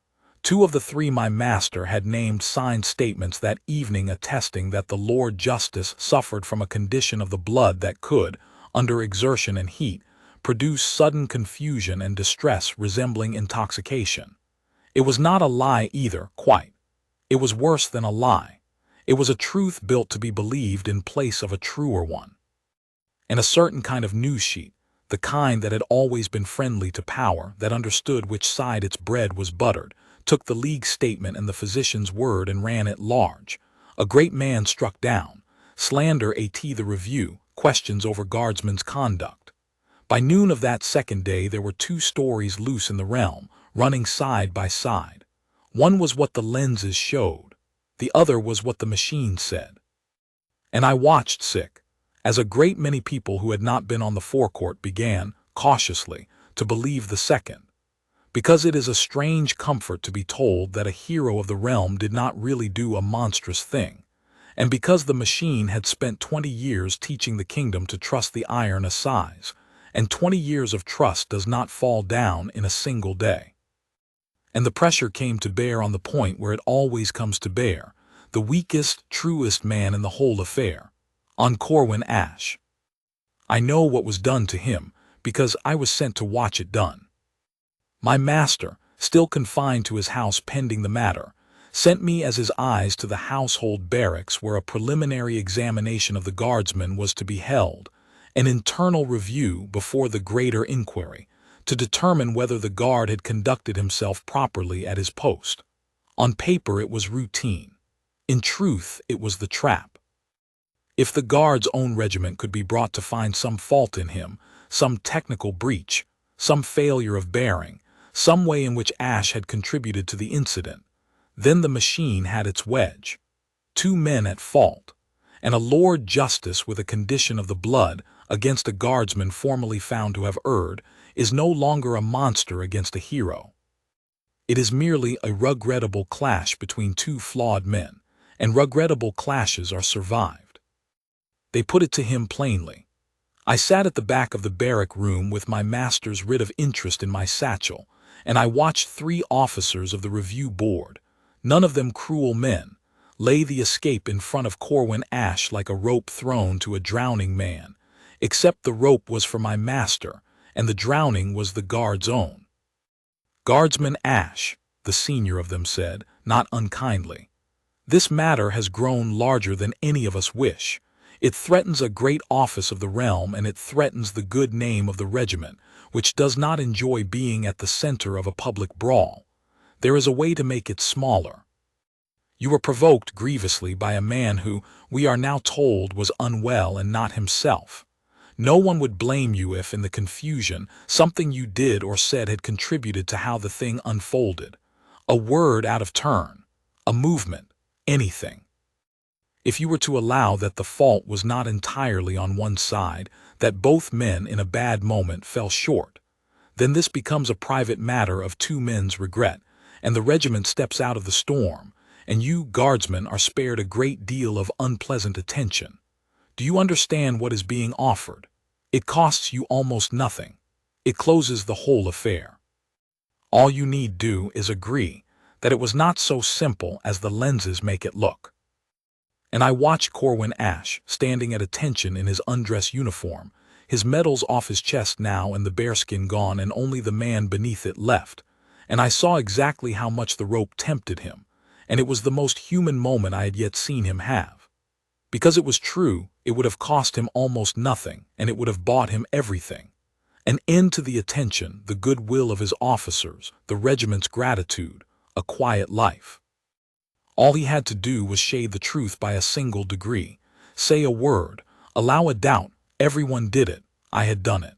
Two of the three my master had named signed statements that evening attesting that the Lord Justice suffered from a condition of the blood that could, under exertion and heat, produce sudden confusion and distress resembling intoxication. It was not a lie either, quite. It was worse than a lie. It was a truth built to be believed in place of a truer one. And a certain kind of news sheet, the kind that had always been friendly to power, that understood which side its bread was buttered, took the League statement and the physician's word and ran it large. A great man struck down. Slander at the review, questions over guardsman's conduct. By noon of that second day there were two stories loose in the realm, running side by side. One was what the lenses showed. The other was what the machine said. And I watched sick, as a great many people who had not been on the forecourt began, cautiously, to believe the second. Because it is a strange comfort to be told that a hero of the realm did not really do a monstrous thing, and because the machine had spent 20 years teaching the kingdom to trust the Iron Assize, and 20 years of trust does not fall down in a single day. And the pressure came to bear on the point where it always comes to bear, the weakest, truest man in the whole affair, on Corwin Ash. I know what was done to him, because I was sent to watch it done. My master, still confined to his house pending the matter, sent me as his eyes to the household barracks where a preliminary examination of the guardsman was to be held, an internal review before the greater inquiry, to determine whether the guard had conducted himself properly at his post. On paper it was routine. In truth, it was the trap. If the guard's own regiment could be brought to find some fault in him, some technical breach, some failure of bearing, some way in which Ash had contributed to the incident, then the machine had its wedge. 2 men at fault, and a Lord Justice with a condition of the blood against a guardsman formerly found to have erred is no longer a monster against a hero. It is merely a regrettable clash between 2 flawed men, and regrettable clashes are survived. They put it to him plainly. I sat at the back of the barrack room with my master's writ of interest in my satchel, and I watched 3 officers of the review board, none of them cruel men, lay the escape in front of Corwin Ash like a rope thrown to a drowning man, except the rope was for my master, and the drowning was the guard's own. Guardsman Ash, the senior of them said, not unkindly, this matter has grown larger than any of us wish. It threatens a great office of the realm, and it threatens the good name of the regiment, which does not enjoy being at the center of a public brawl. There is a way to make it smaller. You were provoked grievously by a man who, we are now told, was unwell and not himself. No one would blame you if, in the confusion, something you did or said had contributed to how the thing unfolded. A word out of turn, a movement, anything. If you were to allow that the fault was not entirely on one side, that both men in a bad moment fell short, then this becomes a private matter of 2 men's regret, and the regiment steps out of the storm, and you, guardsmen, are spared a great deal of unpleasant attention. Do you understand what is being offered? It costs you almost nothing. It closes the whole affair. All you need do is agree that it was not so simple as the lenses make it look. And I watched Corwin Ash, standing at attention in his undress uniform, his medals off his chest now and the bearskin gone and only the man beneath it left, and I saw exactly how much the rope tempted him, and it was the most human moment I had yet seen him have. Because it was true, it would have cost him almost nothing, and it would have bought him everything. An end to the attention, the goodwill of his officers, the regiment's gratitude, a quiet life. All he had to do was shade the truth by a single degree, say a word, allow a doubt. Everyone did it. I had done it.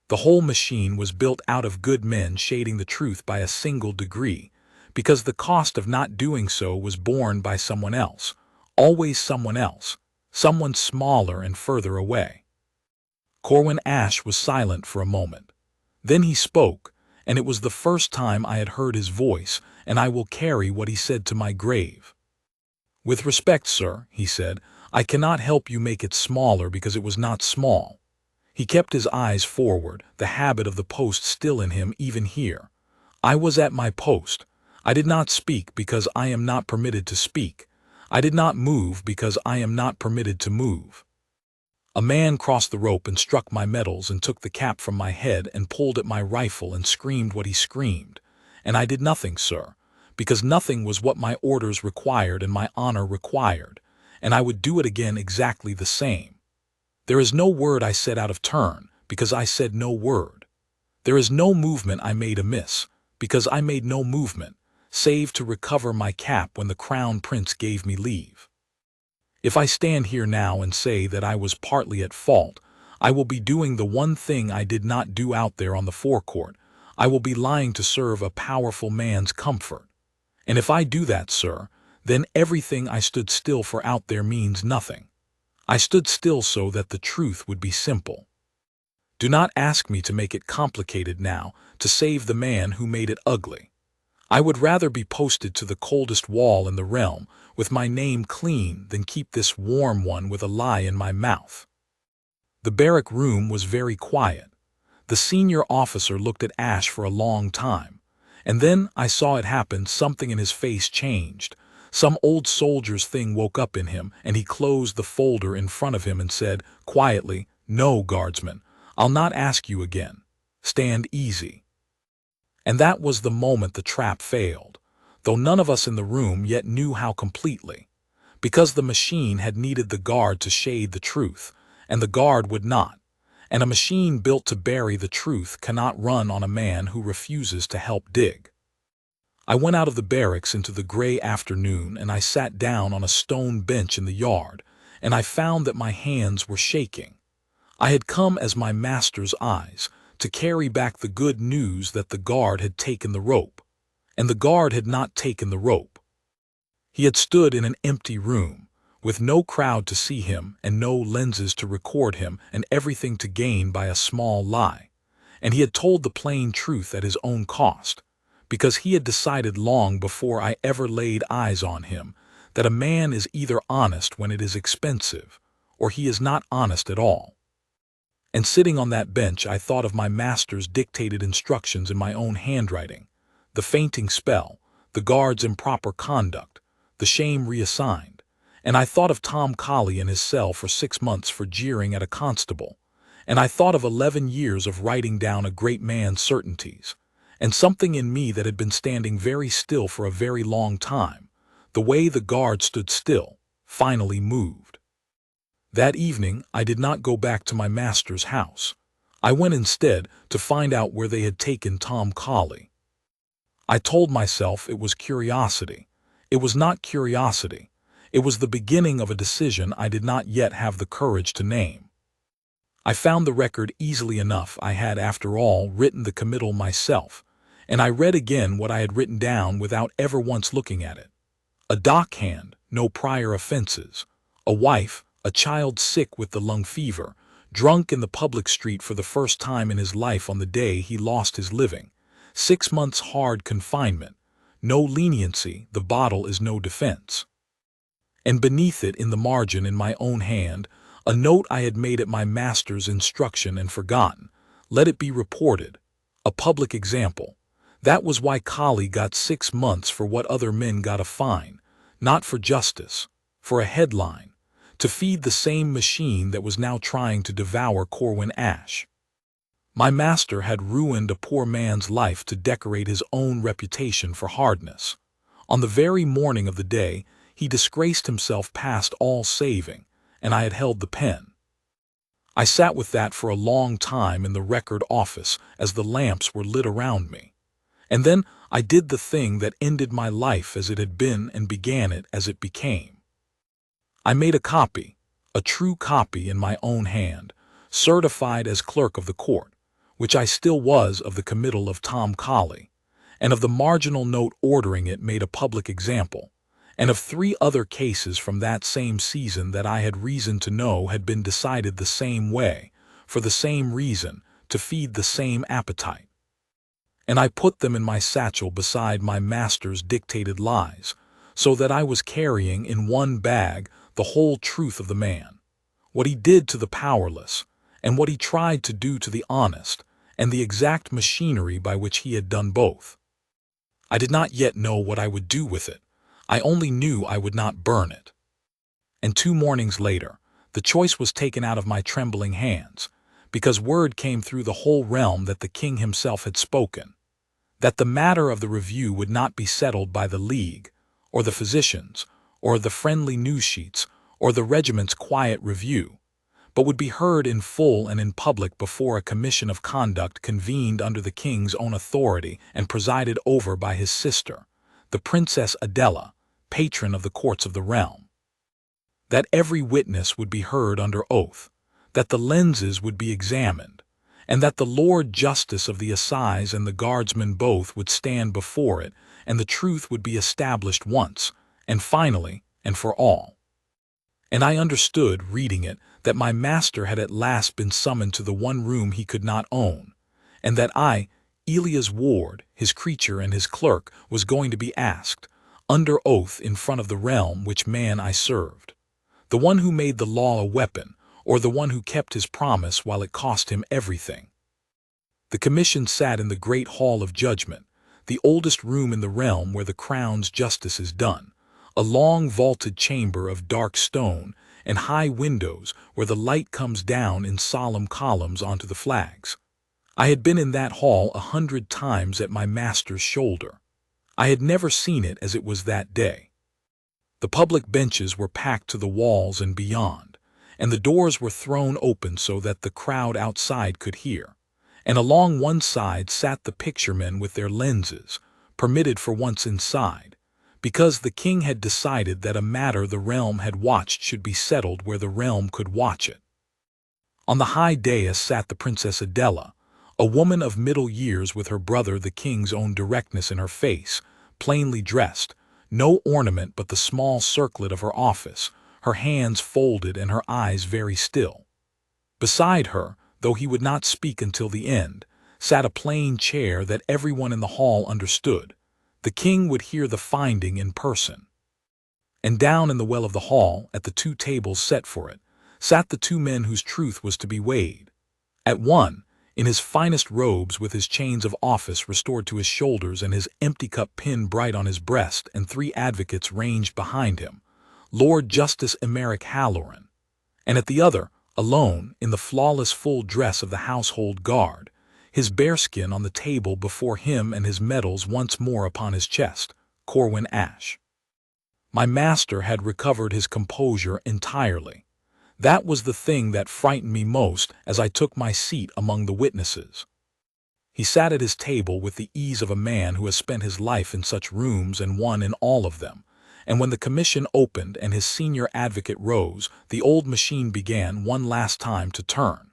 The whole machine was built out of good men shading the truth by a single degree, because the cost of not doing so was borne by someone else, always someone else, someone smaller and further away. Corwin Ash was silent for a moment. Then he spoke, and it was the first time I had heard his voice, and I will carry what he said to my grave. With respect, sir, he said, I cannot help you make it smaller because it was not small. He kept his eyes forward, the habit of the post still in him even here. I was at my post. I did not speak because I am not permitted to speak. I did not move because I am not permitted to move. A man crossed the rope and struck my medals and took the cap from my head and pulled at my rifle and screamed what he screamed. And I did nothing, sir, because nothing was what my orders required and my honor required, and I would do it again exactly the same. There is no word I said out of turn, because I said no word. There is no movement I made amiss, because I made no movement, save to recover my cap when the Crown Prince gave me leave. If I stand here now and say that I was partly at fault, I will be doing the one thing I did not do out there on the forecourt. I will be lying to serve a powerful man's comfort. And if I do that, sir, then everything I stood still for out there means nothing. I stood still so that the truth would be simple. Do not ask me to make it complicated now, to save the man who made it ugly. I would rather be posted to the coldest wall in the realm with my name clean than keep this warm one with a lie in my mouth. The barrack room was very quiet. The senior officer looked at Ash for a long time, and then I saw it happen. Something in his face changed. Some old soldier's thing woke up in him, and he closed the folder in front of him and said, quietly, "No, guardsman, I'll not ask you again. Stand easy." And that was the moment the trap failed, though none of us in the room yet knew how completely, because the machine had needed the guard to shade the truth, and the guard would not, and a machine built to bury the truth cannot run on a man who refuses to help dig. I went out of the barracks into the gray afternoon, and I sat down on a stone bench in the yard, and I found that my hands were shaking. I had come as my master's eyes, to carry back the good news that the guard had taken the rope. And the guard had not taken the rope. He had stood in an empty room, with no crowd to see him and no lenses to record him and everything to gain by a small lie. And he had told the plain truth at his own cost, because he had decided long before I ever laid eyes on him that a man is either honest when it is expensive, or he is not honest at all. And sitting on that bench, I thought of my master's dictated instructions in my own handwriting, the fainting spell, the guard's improper conduct, the shame reassigned, and I thought of Tom Colley in his cell for 6 months for jeering at a constable, and I thought of 11 years of writing down a great man's certainties, and something in me that had been standing very still for a very long time, the way the guard stood still, finally moved. That evening I did not go back to my master's house. I went instead to find out where they had taken Tom Colley. I told myself it was curiosity. It was not curiosity. It was the beginning of a decision I did not yet have the courage to name. I found the record easily enough. I had, after all, written the committal myself, and I read again what I had written down without ever once looking at it. A dockhand, no prior offenses. A wife, a child sick with the lung fever, drunk in the public street for the first time in his life on the day he lost his living. 6 months hard confinement. No leniency, the bottle is no defense. And beneath it, in the margin in my own hand, a note I had made at my master's instruction and forgotten. Let it be reported. A public example. That was why Colley got 6 months for what other men got a fine, not for justice, for a headline, to feed the same machine that was now trying to devour Corwin Ash. My master had ruined a poor man's life to decorate his own reputation for hardness. On the very morning of the day, he disgraced himself past all saving, and I had held the pen. I sat with that for a long time in the record office as the lamps were lit around me. And then I did the thing that ended my life as it had been and began it as it became. I made a copy, a true copy in my own hand, certified as clerk of the court, which I still was, of the committal of Tom Colley, and of the marginal note ordering it made a public example, and of 3 other cases from that same season that I had reason to know had been decided the same way, for the same reason, to feed the same appetite. And I put them in my satchel beside my master's dictated lies, so that I was carrying in one bag the whole truth of the man, what he did to the powerless, and what he tried to do to the honest, and the exact machinery by which he had done both. I did not yet know what I would do with it. I only knew I would not burn it. And 2 mornings later, the choice was taken out of my trembling hands, because word came through the whole realm that the king himself had spoken, that the matter of the review would not be settled by the League, or the physicians, or the friendly news sheets, or the regiment's quiet review, but would be heard in full and in public before a commission of conduct convened under the king's own authority and presided over by his sister, the Princess Adela, patron of the courts of the realm. That every witness would be heard under oath, that the lenses would be examined, and that the Lord Justice of the Assize and the guardsman both would stand before it, and the truth would be established once, and finally, and for all. And I understood, reading it, that my master had at last been summoned to the one room he could not own, and that I, Elia's ward, his creature and his clerk, was going to be asked, under oath in front of the realm which man I served, the one who made the law a weapon, or the one who kept his promise while it cost him everything. The commission sat in the great hall of judgment, the oldest room in the realm where the crown's justice is done, a long vaulted chamber of dark stone and high windows where the light comes down in solemn columns onto the flags. I had been in that hall 100 times at my master's shoulder. I had never seen it as it was that day. The public benches were packed to the walls and beyond, and the doors were thrown open so that the crowd outside could hear, and along one side sat the picture men with their lenses, permitted for once inside, because the king had decided that a matter the realm had watched should be settled where the realm could watch it. On the high dais sat the Princess Adela, a woman of middle years with her brother the king's own directness in her face, plainly dressed, no ornament but the small circlet of her office, her hands folded and her eyes very still. Beside her, though he would not speak until the end, sat a plain chair that everyone in the hall understood. The king would hear the finding in person. And down in the well of the hall, at the two tables set for it, sat the two men whose truth was to be weighed. At one, in his finest robes with his chains of office restored to his shoulders and his empty cup pinned bright on his breast, and three advocates ranged behind him, Lord Justice Emeric Halloran. And at the other, alone, in the flawless full dress of the household guard, his bearskin on the table before him and his medals once more upon his chest, Corwin Ash. My master had recovered his composure entirely. That was the thing that frightened me most as I took my seat among the witnesses. He sat at his table with the ease of a man who has spent his life in such rooms and won in all of them, and when the commission opened and his senior advocate rose, the old machine began one last time to turn.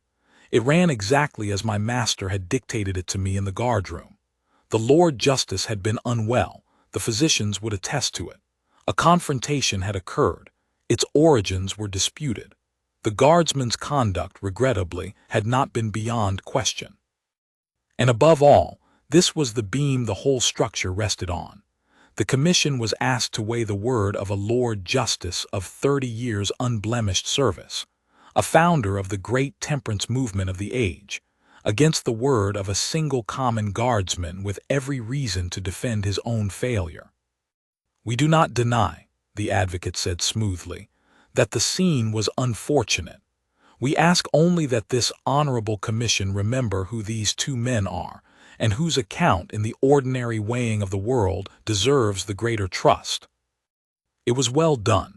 It ran exactly as my master had dictated it to me in the guardroom. The Lord Justice had been unwell, the physicians would attest to it. A confrontation had occurred. Its origins were disputed. The guardsman's conduct, regrettably, had not been beyond question. And above all, this was the beam the whole structure rested on. The commission was asked to weigh the word of a Lord Justice of 30 years' unblemished service, a founder of the great temperance movement of the age, against the word of a single common guardsman with every reason to defend his own failure. "We do not deny," the advocate said smoothly, "that the scene was unfortunate. We ask only that this honorable commission remember who these two men are, and whose account in the ordinary weighing of the world deserves the greater trust." It was well done.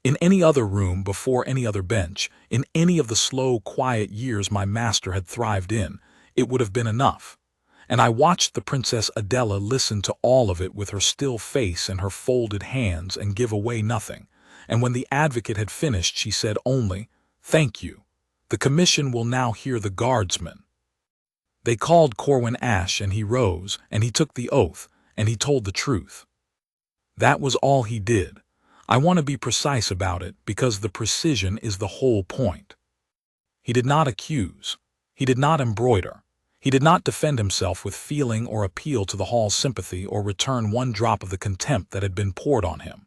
In any other room, before any other bench, in any of the slow, quiet years my master had thrived in, it would have been enough. And I watched the Princess Adela listen to all of it with her still face and her folded hands and give away nothing. And when the advocate had finished, she said only, "Thank you. The commission will now hear the guardsman." They called Corwin Ash, and he rose, and he took the oath, and he told the truth. That was all he did. I want to be precise about it because the precision is the whole point. He did not accuse. He did not embroider. He did not defend himself with feeling or appeal to the hall's sympathy or return one drop of the contempt that had been poured on him.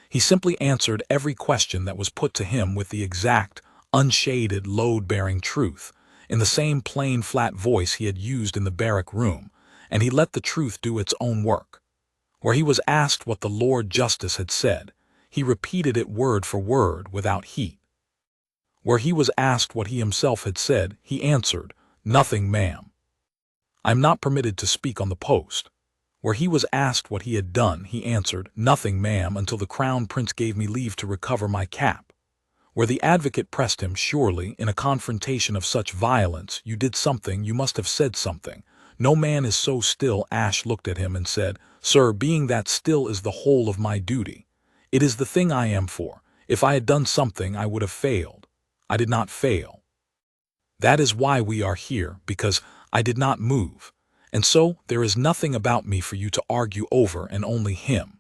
He simply answered every question that was put to him with the exact, unshaded, load-bearing truth, in the same plain, flat voice he had used in the barrack room, and he let the truth do its own work. Where he was asked what the Lord Justice had said, he repeated it word for word without heat. Where he was asked what he himself had said, he answered, "Nothing, ma'am. I am not permitted to speak on the post." Where he was asked what he had done, he answered, "Nothing, ma'am, until the Crown Prince gave me leave to recover my cap." Where the advocate pressed him, "Surely, in a confrontation of such violence, you did something, you must have said something. No man is so still." Ash looked at him and said, "Sir, being that still is the whole of my duty. It is the thing I am for. If I had done something, I would have failed. I did not fail. That is why we are here, because I did not move. And so there is nothing about me for you to argue over, and only him."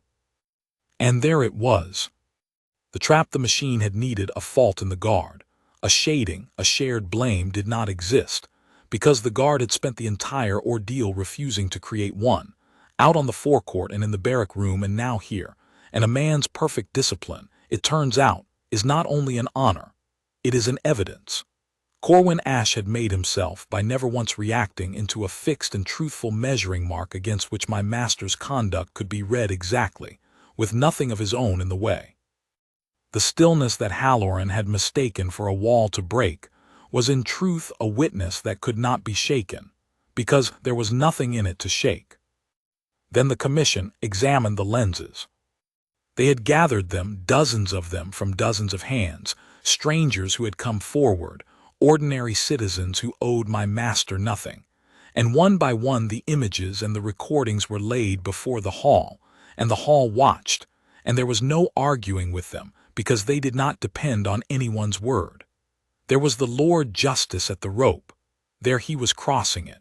And there it was. The trap the machine had needed a fault in the guard. A shading, a shared blame did not exist, because the guard had spent the entire ordeal refusing to create one, out on the forecourt and in the barrack room and now here. And a man's perfect discipline, it turns out, is not only an honor, it is an evidence. Corwin Ash had made himself, by never once reacting, into a fixed and truthful measuring mark against which my master's conduct could be read exactly, with nothing of his own in the way. The stillness that Halloran had mistaken for a wall to break was in truth a witness that could not be shaken, because there was nothing in it to shake. Then the commission examined the lenses. They had gathered them, dozens of them, from dozens of hands, strangers who had come forward, ordinary citizens who owed my master nothing, And one by one the images and the recordings were laid before the hall, and the hall watched, and there was no arguing with them, because they did not depend on anyone's word. There was the Lord Justice at the rope. There he was crossing it.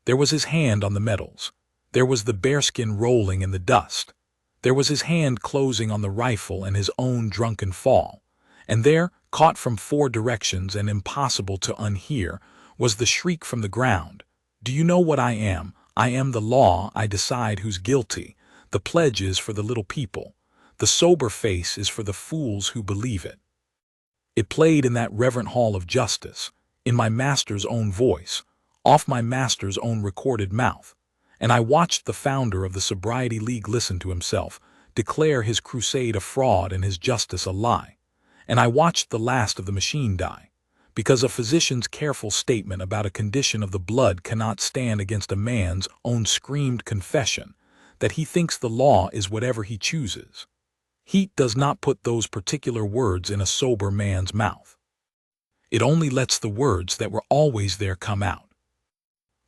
There was his hand on the metals. There was the bearskin rolling in the dust. There was his hand closing on the rifle and his own drunken fall. And there, caught from 4 directions and impossible to unhear, was the shriek from the ground. Do you know what I am? I am the law. I decide who's guilty. The pledge is for the little people. The sober face is for the fools who believe it. It played in that reverent hall of justice, in my master's own voice, off my master's own recorded mouth. And I watched the founder of the Sobriety League listen to himself, declare his crusade a fraud and his justice a lie. And I watched the last of the machine die, because a physician's careful statement about a condition of the blood cannot stand against a man's own screamed confession that he thinks the law is whatever he chooses. Heat does not put those particular words in a sober man's mouth. It only lets the words that were always there come out.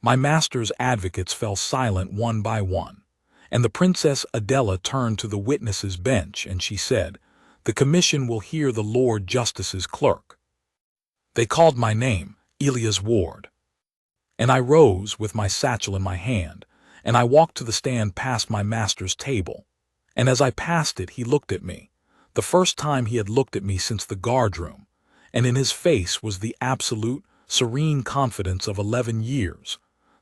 My master's advocates fell silent one by one, and the Princess Adela turned to the witnesses' bench, and she said, "The commission will hear the Lord Justice's clerk." They called my name, Elias Ward. And I rose with my satchel in my hand, and I walked to the stand past my master's table. And as I passed it, he looked at me, the first time he had looked at me since the guardroom, and in his face was the absolute, serene confidence of 11 years,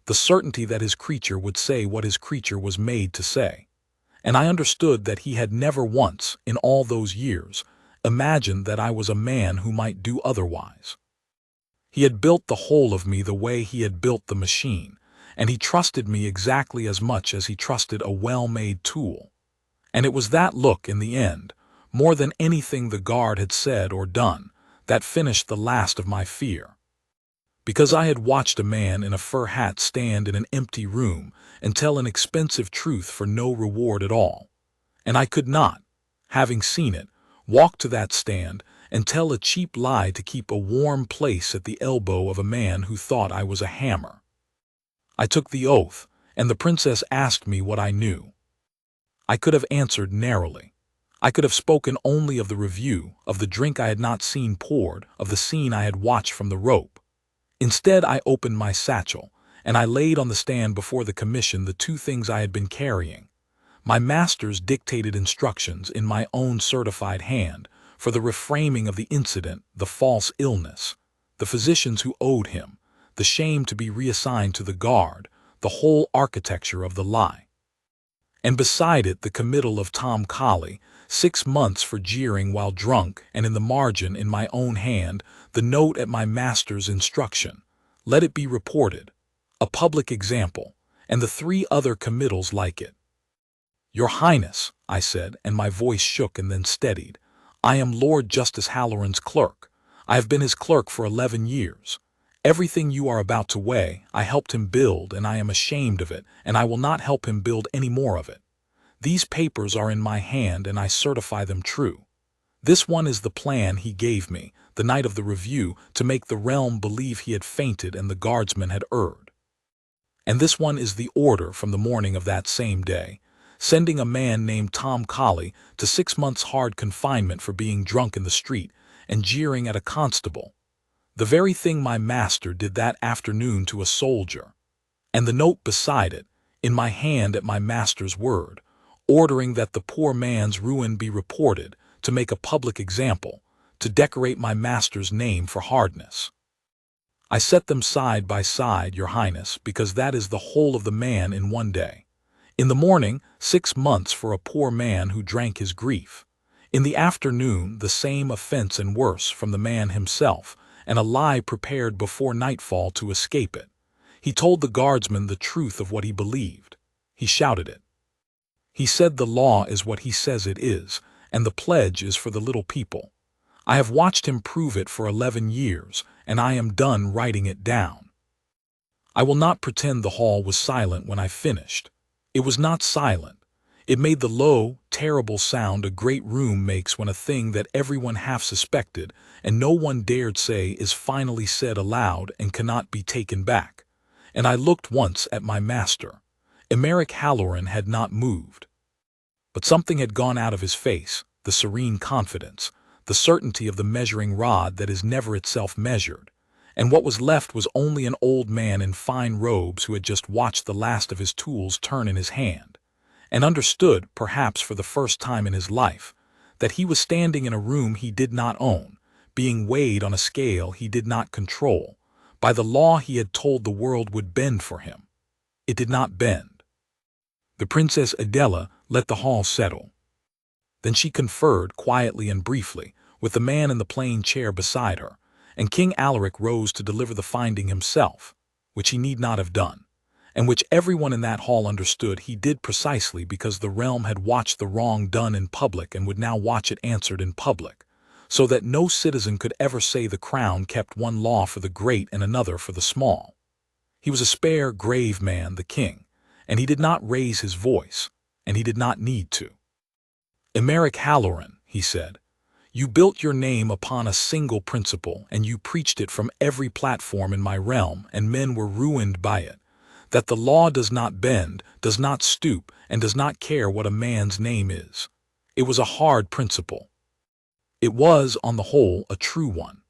the certainty that his creature would say what his creature was made to say. And I understood that he had never once, in all those years, imagined that I was a man who might do otherwise. He had built the whole of me the way he had built the machine, and he trusted me exactly as much as he trusted a well-made tool. And it was that look in the end, more than anything the guard had said or done, that finished the last of my fear. Because I had watched a man in a fur hat stand in an empty room and tell an expensive truth for no reward at all. And I could not, having seen it, walk to that stand and tell a cheap lie to keep a warm place at the elbow of a man who thought I was a hammer. I took the oath, and the princess asked me what I knew. I could have answered narrowly. I could have spoken only of the review, of the drink I had not seen poured, of the scene I had watched from the rope. Instead, I opened my satchel, and I laid on the stand before the commission the 2 things I had been carrying. My master's dictated instructions in my own certified hand for the reframing of the incident, the false illness, the physicians who owed him, the shame to be reassigned to the guard, the whole architecture of the lie. And beside it the committal of Tom Colley, 6 months for jeering while drunk, and in the margin in my own hand the note at my master's instruction, "Let it be reported," a public example, and the 3 other committals like it. "Your Highness," I said, and my voice shook and then steadied, "I am Lord Justice Halloran's clerk. I have been his clerk for 11 years. Everything you are about to weigh, I helped him build, and I am ashamed of it, and I will not help him build any more of it. These papers are in my hand, and I certify them true. This one is the plan he gave me, the night of the review, to make the realm believe he had fainted and the guardsman had erred. And this one is the order from the morning of that same day, sending a man named Tom Colley to 6 months' hard confinement for being drunk in the street and jeering at a constable. The very thing my master did that afternoon to a soldier. And the note beside it, in my hand at my master's word, ordering that the poor man's ruin be reported, to make a public example, to decorate my master's name for hardness. I set them side by side, Your Highness, because that is the whole of the man in one day. In the morning, 6 months for a poor man who drank his grief. In the afternoon, the same offense and worse from the man himself, and a lie prepared before nightfall to escape it. He told the guardsman the truth of what he believed. He shouted it. He said the law is what he says it is, and the pledge is for the little people. I have watched him prove it for 11 years, and I am done writing it down. I will not pretend the hall was silent when I finished. It was not silent. It made the low, terrible sound a great room makes when a thing that everyone half suspected and no one dared say is finally said aloud and cannot be taken back. and I looked once at my master. Emeric Halloran had not moved. But something had gone out of his face, the serene confidence, the certainty of the measuring rod that is never itself measured, and what was left was only an old man in fine robes who had just watched the last of his tools turn in his hand, and understood, perhaps for the first time in his life, that he was standing in a room he did not own, being weighed on a scale he did not control, by the law he had told the world would bend for him. It did not bend. The Princess Adela let the hall settle. Then she conferred, quietly and briefly, with the man in the plain chair beside her, and King Alaric rose to deliver the finding himself, which he need not have done, and which everyone in that hall understood he did precisely because the realm had watched the wrong done in public and would now watch it answered in public, so that no citizen could ever say the crown kept one law for the great and another for the small. He was a spare, grave man, the king, and he did not raise his voice, and he did not need to. Emeric Halloran, he said, you built your name upon a single principle, and you preached it from every platform in my realm, and men were ruined by it, that the law does not bend, does not stoop, and does not care what a man's name is. It was a hard principle. It was, on the whole, a true one.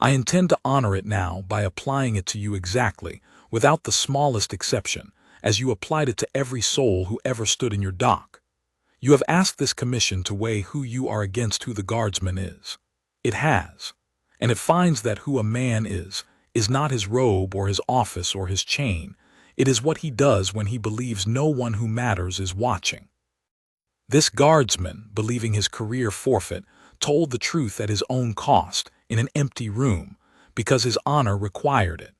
I intend to honor it now by applying it to you exactly, without the smallest exception, as you applied it to every soul who ever stood in your dock. You have asked this commission to weigh who you are against who the guardsman is. It has, and it finds that who a man is not his robe or his office or his chain. It is what he does when he believes no one who matters is watching. This guardsman, believing his career forfeit, told the truth at his own cost, in an empty room, because his honor required it.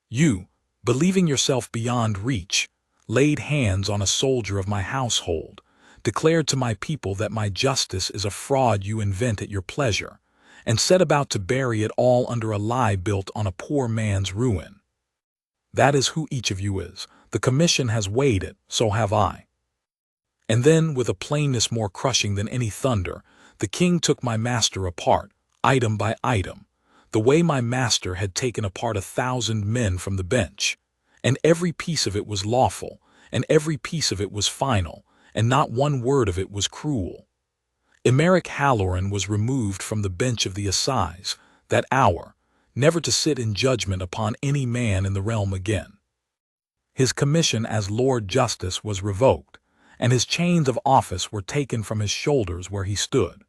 You, believing yourself beyond reach, laid hands on a soldier of my household, declared to my people that my justice is a fraud you invent at your pleasure, and set about to bury it all under a lie built on a poor man's ruin. That is who each of you is. The commission has weighed it, so have I. And then, with a plainness more crushing than any thunder, the king took my master apart, item by item, the way my master had taken apart 1,000 men from the bench, and every piece of it was lawful, and every piece of it was final, and not one word of it was cruel. Emeric Halloran was removed from the bench of the Assize, that hour, never to sit in judgment upon any man in the realm again. His commission as Lord Justice was revoked, and his chains of office were taken from his shoulders where he stood.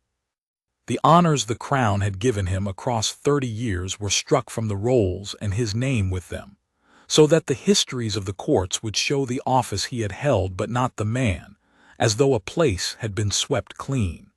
The honors the crown had given him across 30 years were struck from the rolls and his name with them, so that the histories of the courts would show the office he had held but not the man, as though a place had been swept clean.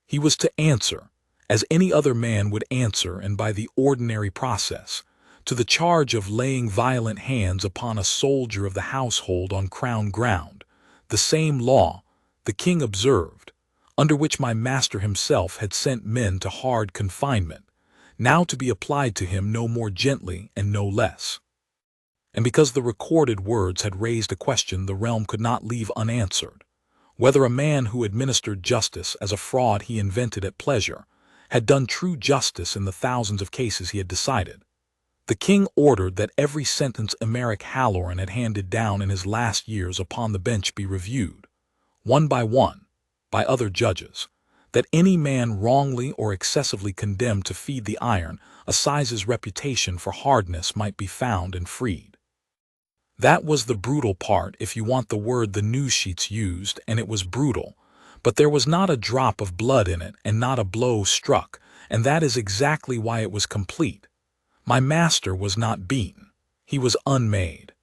He was to answer, as any other man would answer and by the ordinary process, to the charge of laying violent hands upon a soldier of the household on crown ground, the same law, the king observed, under which my master himself had sent men to hard confinement, now to be applied to him no more gently and no less. And because the recorded words had raised a question the realm could not leave unanswered, whether a man who administered justice as a fraud he invented at pleasure had done true justice in the thousands of cases he had decided, the king ordered that every sentence Emeric Halloran had handed down in his last years upon the bench be reviewed, one, by other judges, that any man wrongly or excessively condemned to feed the Iron Assize's reputation for hardness might be found and freed. That was the brutal part, if you want the word the news sheets used, and it was brutal, but there was not a drop of blood in it and not a blow struck, and that is exactly why it was complete. My master was not beaten. He was unmade.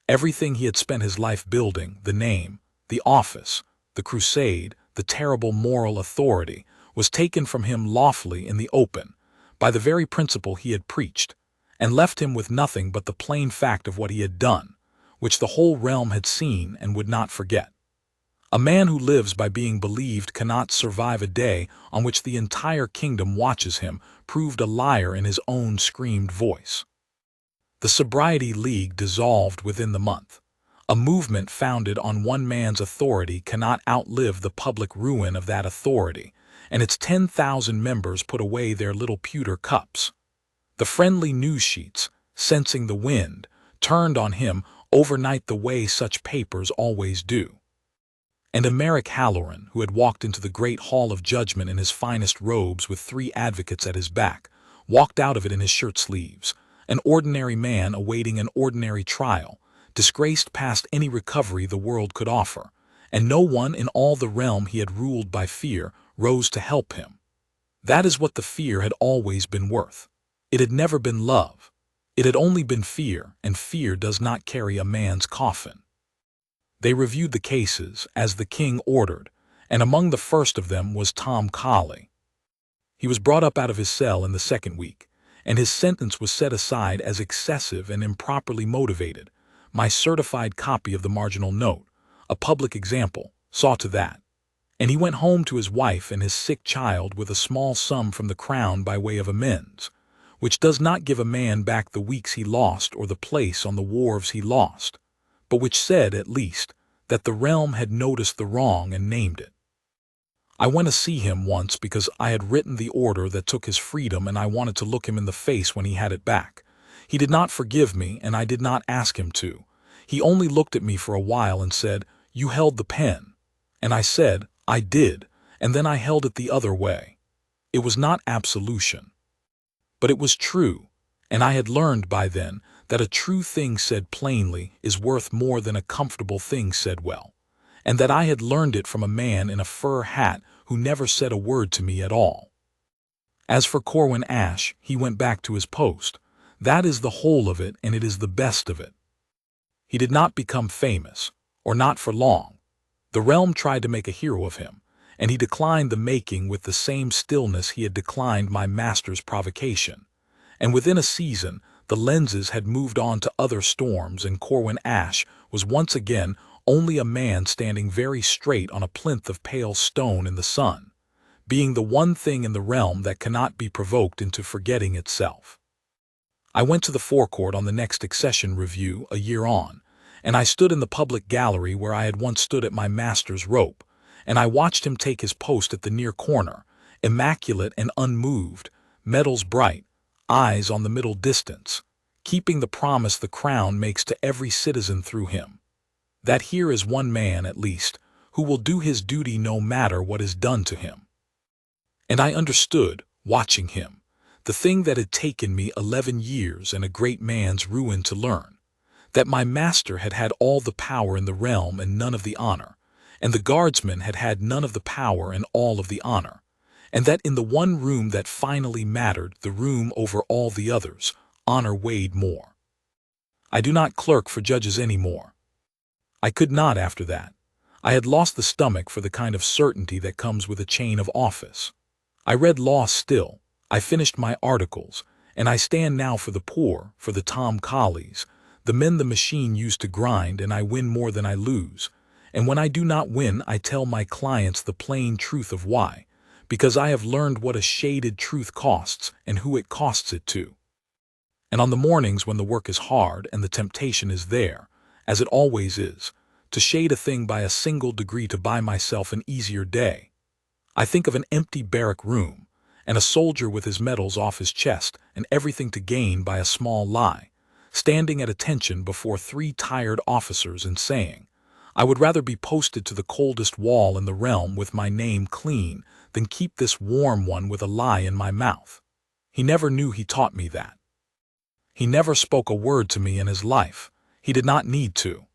Everything he had spent his life building, the name, the office, the crusade, the terrible moral authority, was taken from him lawfully in the open, by the very principle he had preached, and left him with nothing but the plain fact of what he had done, which the whole realm had seen and would not forget. A man who lives by being believed cannot survive a day on which the entire kingdom watches him, proved a liar in his own screamed voice. The Sobriety League dissolved within the month. A movement founded on one man's authority cannot outlive the public ruin of that authority, and its 10,000 members put away their little pewter cups. The friendly news sheets, sensing the wind, turned on him overnight the way such papers always do. And Merrick Halloran, who had walked into the great hall of judgment in his finest robes with 3 advocates at his back, walked out of it in his shirt sleeves, an ordinary man awaiting an ordinary trial, disgraced past any recovery the world could offer, and no one in all the realm he had ruled by fear rose to help him. That is what the fear had always been worth. It had never been love. It had only been fear, and fear does not carry a man's coffin. They reviewed the cases, as the king ordered, and among the first of them was Tom Colley. He was brought up out of his cell in the 2nd week, and his sentence was set aside as excessive and improperly motivated. My certified copy of the marginal note, a public example, saw to that. And he went home to his wife and his sick child with a small sum from the crown by way of amends, which does not give a man back the weeks he lost or the place on the wharves he lost, but which said, at least, that the realm had noticed the wrong and named it. I went to see him once because I had written the order that took his freedom and I wanted to look him in the face when he had it back. He did not forgive me and I did not ask him to. He only looked at me for a while and said, "You held the pen." And I said, "I did," and then I held it the other way. It was not absolution. But it was true, and I had learned by then that a true thing said plainly is worth more than a comfortable thing said well, and that I had learned it from a man in a fur hat who never said a word to me at all. As for Corwin Ash, he went back to his post. That is the whole of it, and it is the best of it. He did not become famous, or not for long. The realm tried to make a hero of him, and he declined the making with the same stillness he had declined my master's provocation. And within a season, the lenses had moved on to other storms, and Corwin Ash was once again only a man standing very straight on a plinth of pale stone in the sun, being the one thing in the realm that cannot be provoked into forgetting itself. I went to the forecourt on the next Accession review a year on, and I stood in the public gallery where I had once stood at my master's rope, and I watched him take his post at the near corner, immaculate and unmoved, medals bright, eyes on the middle distance, keeping the promise the crown makes to every citizen through him, that here is one man, at least, who will do his duty no matter what is done to him. And I understood, watching him, the thing that had taken me 11 years and a great man's ruin to learn, that my master had had all the power in the realm and none of the honor, and the guardsman had had none of the power and all of the honor, and that in the one room that finally mattered, the room over all the others, honor weighed more. I do not clerk for judges any more. I could not after that. I had lost the stomach for the kind of certainty that comes with a chain of office. I read law still, I finished my articles, and I stand now for the poor, for the Tom Colleys, the men the machine used to grind, and I win more than I lose. And when I do not win, I tell my clients the plain truth of why, because I have learned what a shaded truth costs and who it costs it to. And on the mornings when the work is hard and the temptation is there, as it always is, to shade a thing by a single degree to buy myself an easier day, I think of an empty barrack room, and a soldier with his medals off his chest and everything to gain by a small lie, standing at attention before 3 tired officers and saying, "I would rather be posted to the coldest wall in the realm with my name clean than keep this warm one with a lie in my mouth." He never knew he taught me that. He never spoke a word to me in his life. He did not need to.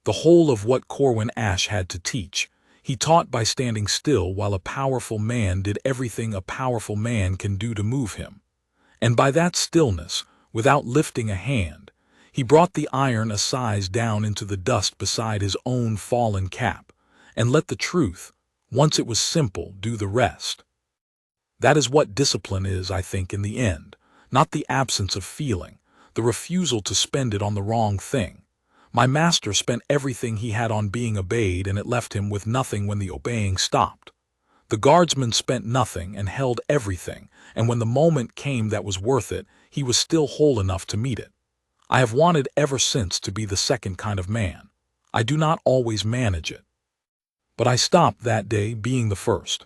The whole of what Corwin Ash had to teach, he taught by standing still while a powerful man did everything a powerful man can do to move him. And by that stillness, without lifting a hand, he brought the Iron Assize down into the dust beside his own fallen cap, and let the truth, once it was simple, do the rest. That is what discipline is, I think, in the end, not the absence of feeling, the refusal to spend it on the wrong thing. My master spent everything he had on being obeyed, and it left him with nothing when the obeying stopped. The guardsman spent nothing and held everything, and when the moment came that was worth it, he was still whole enough to meet it. I have wanted ever since to be the second kind of man. I do not always manage it. But I stopped that day being the first.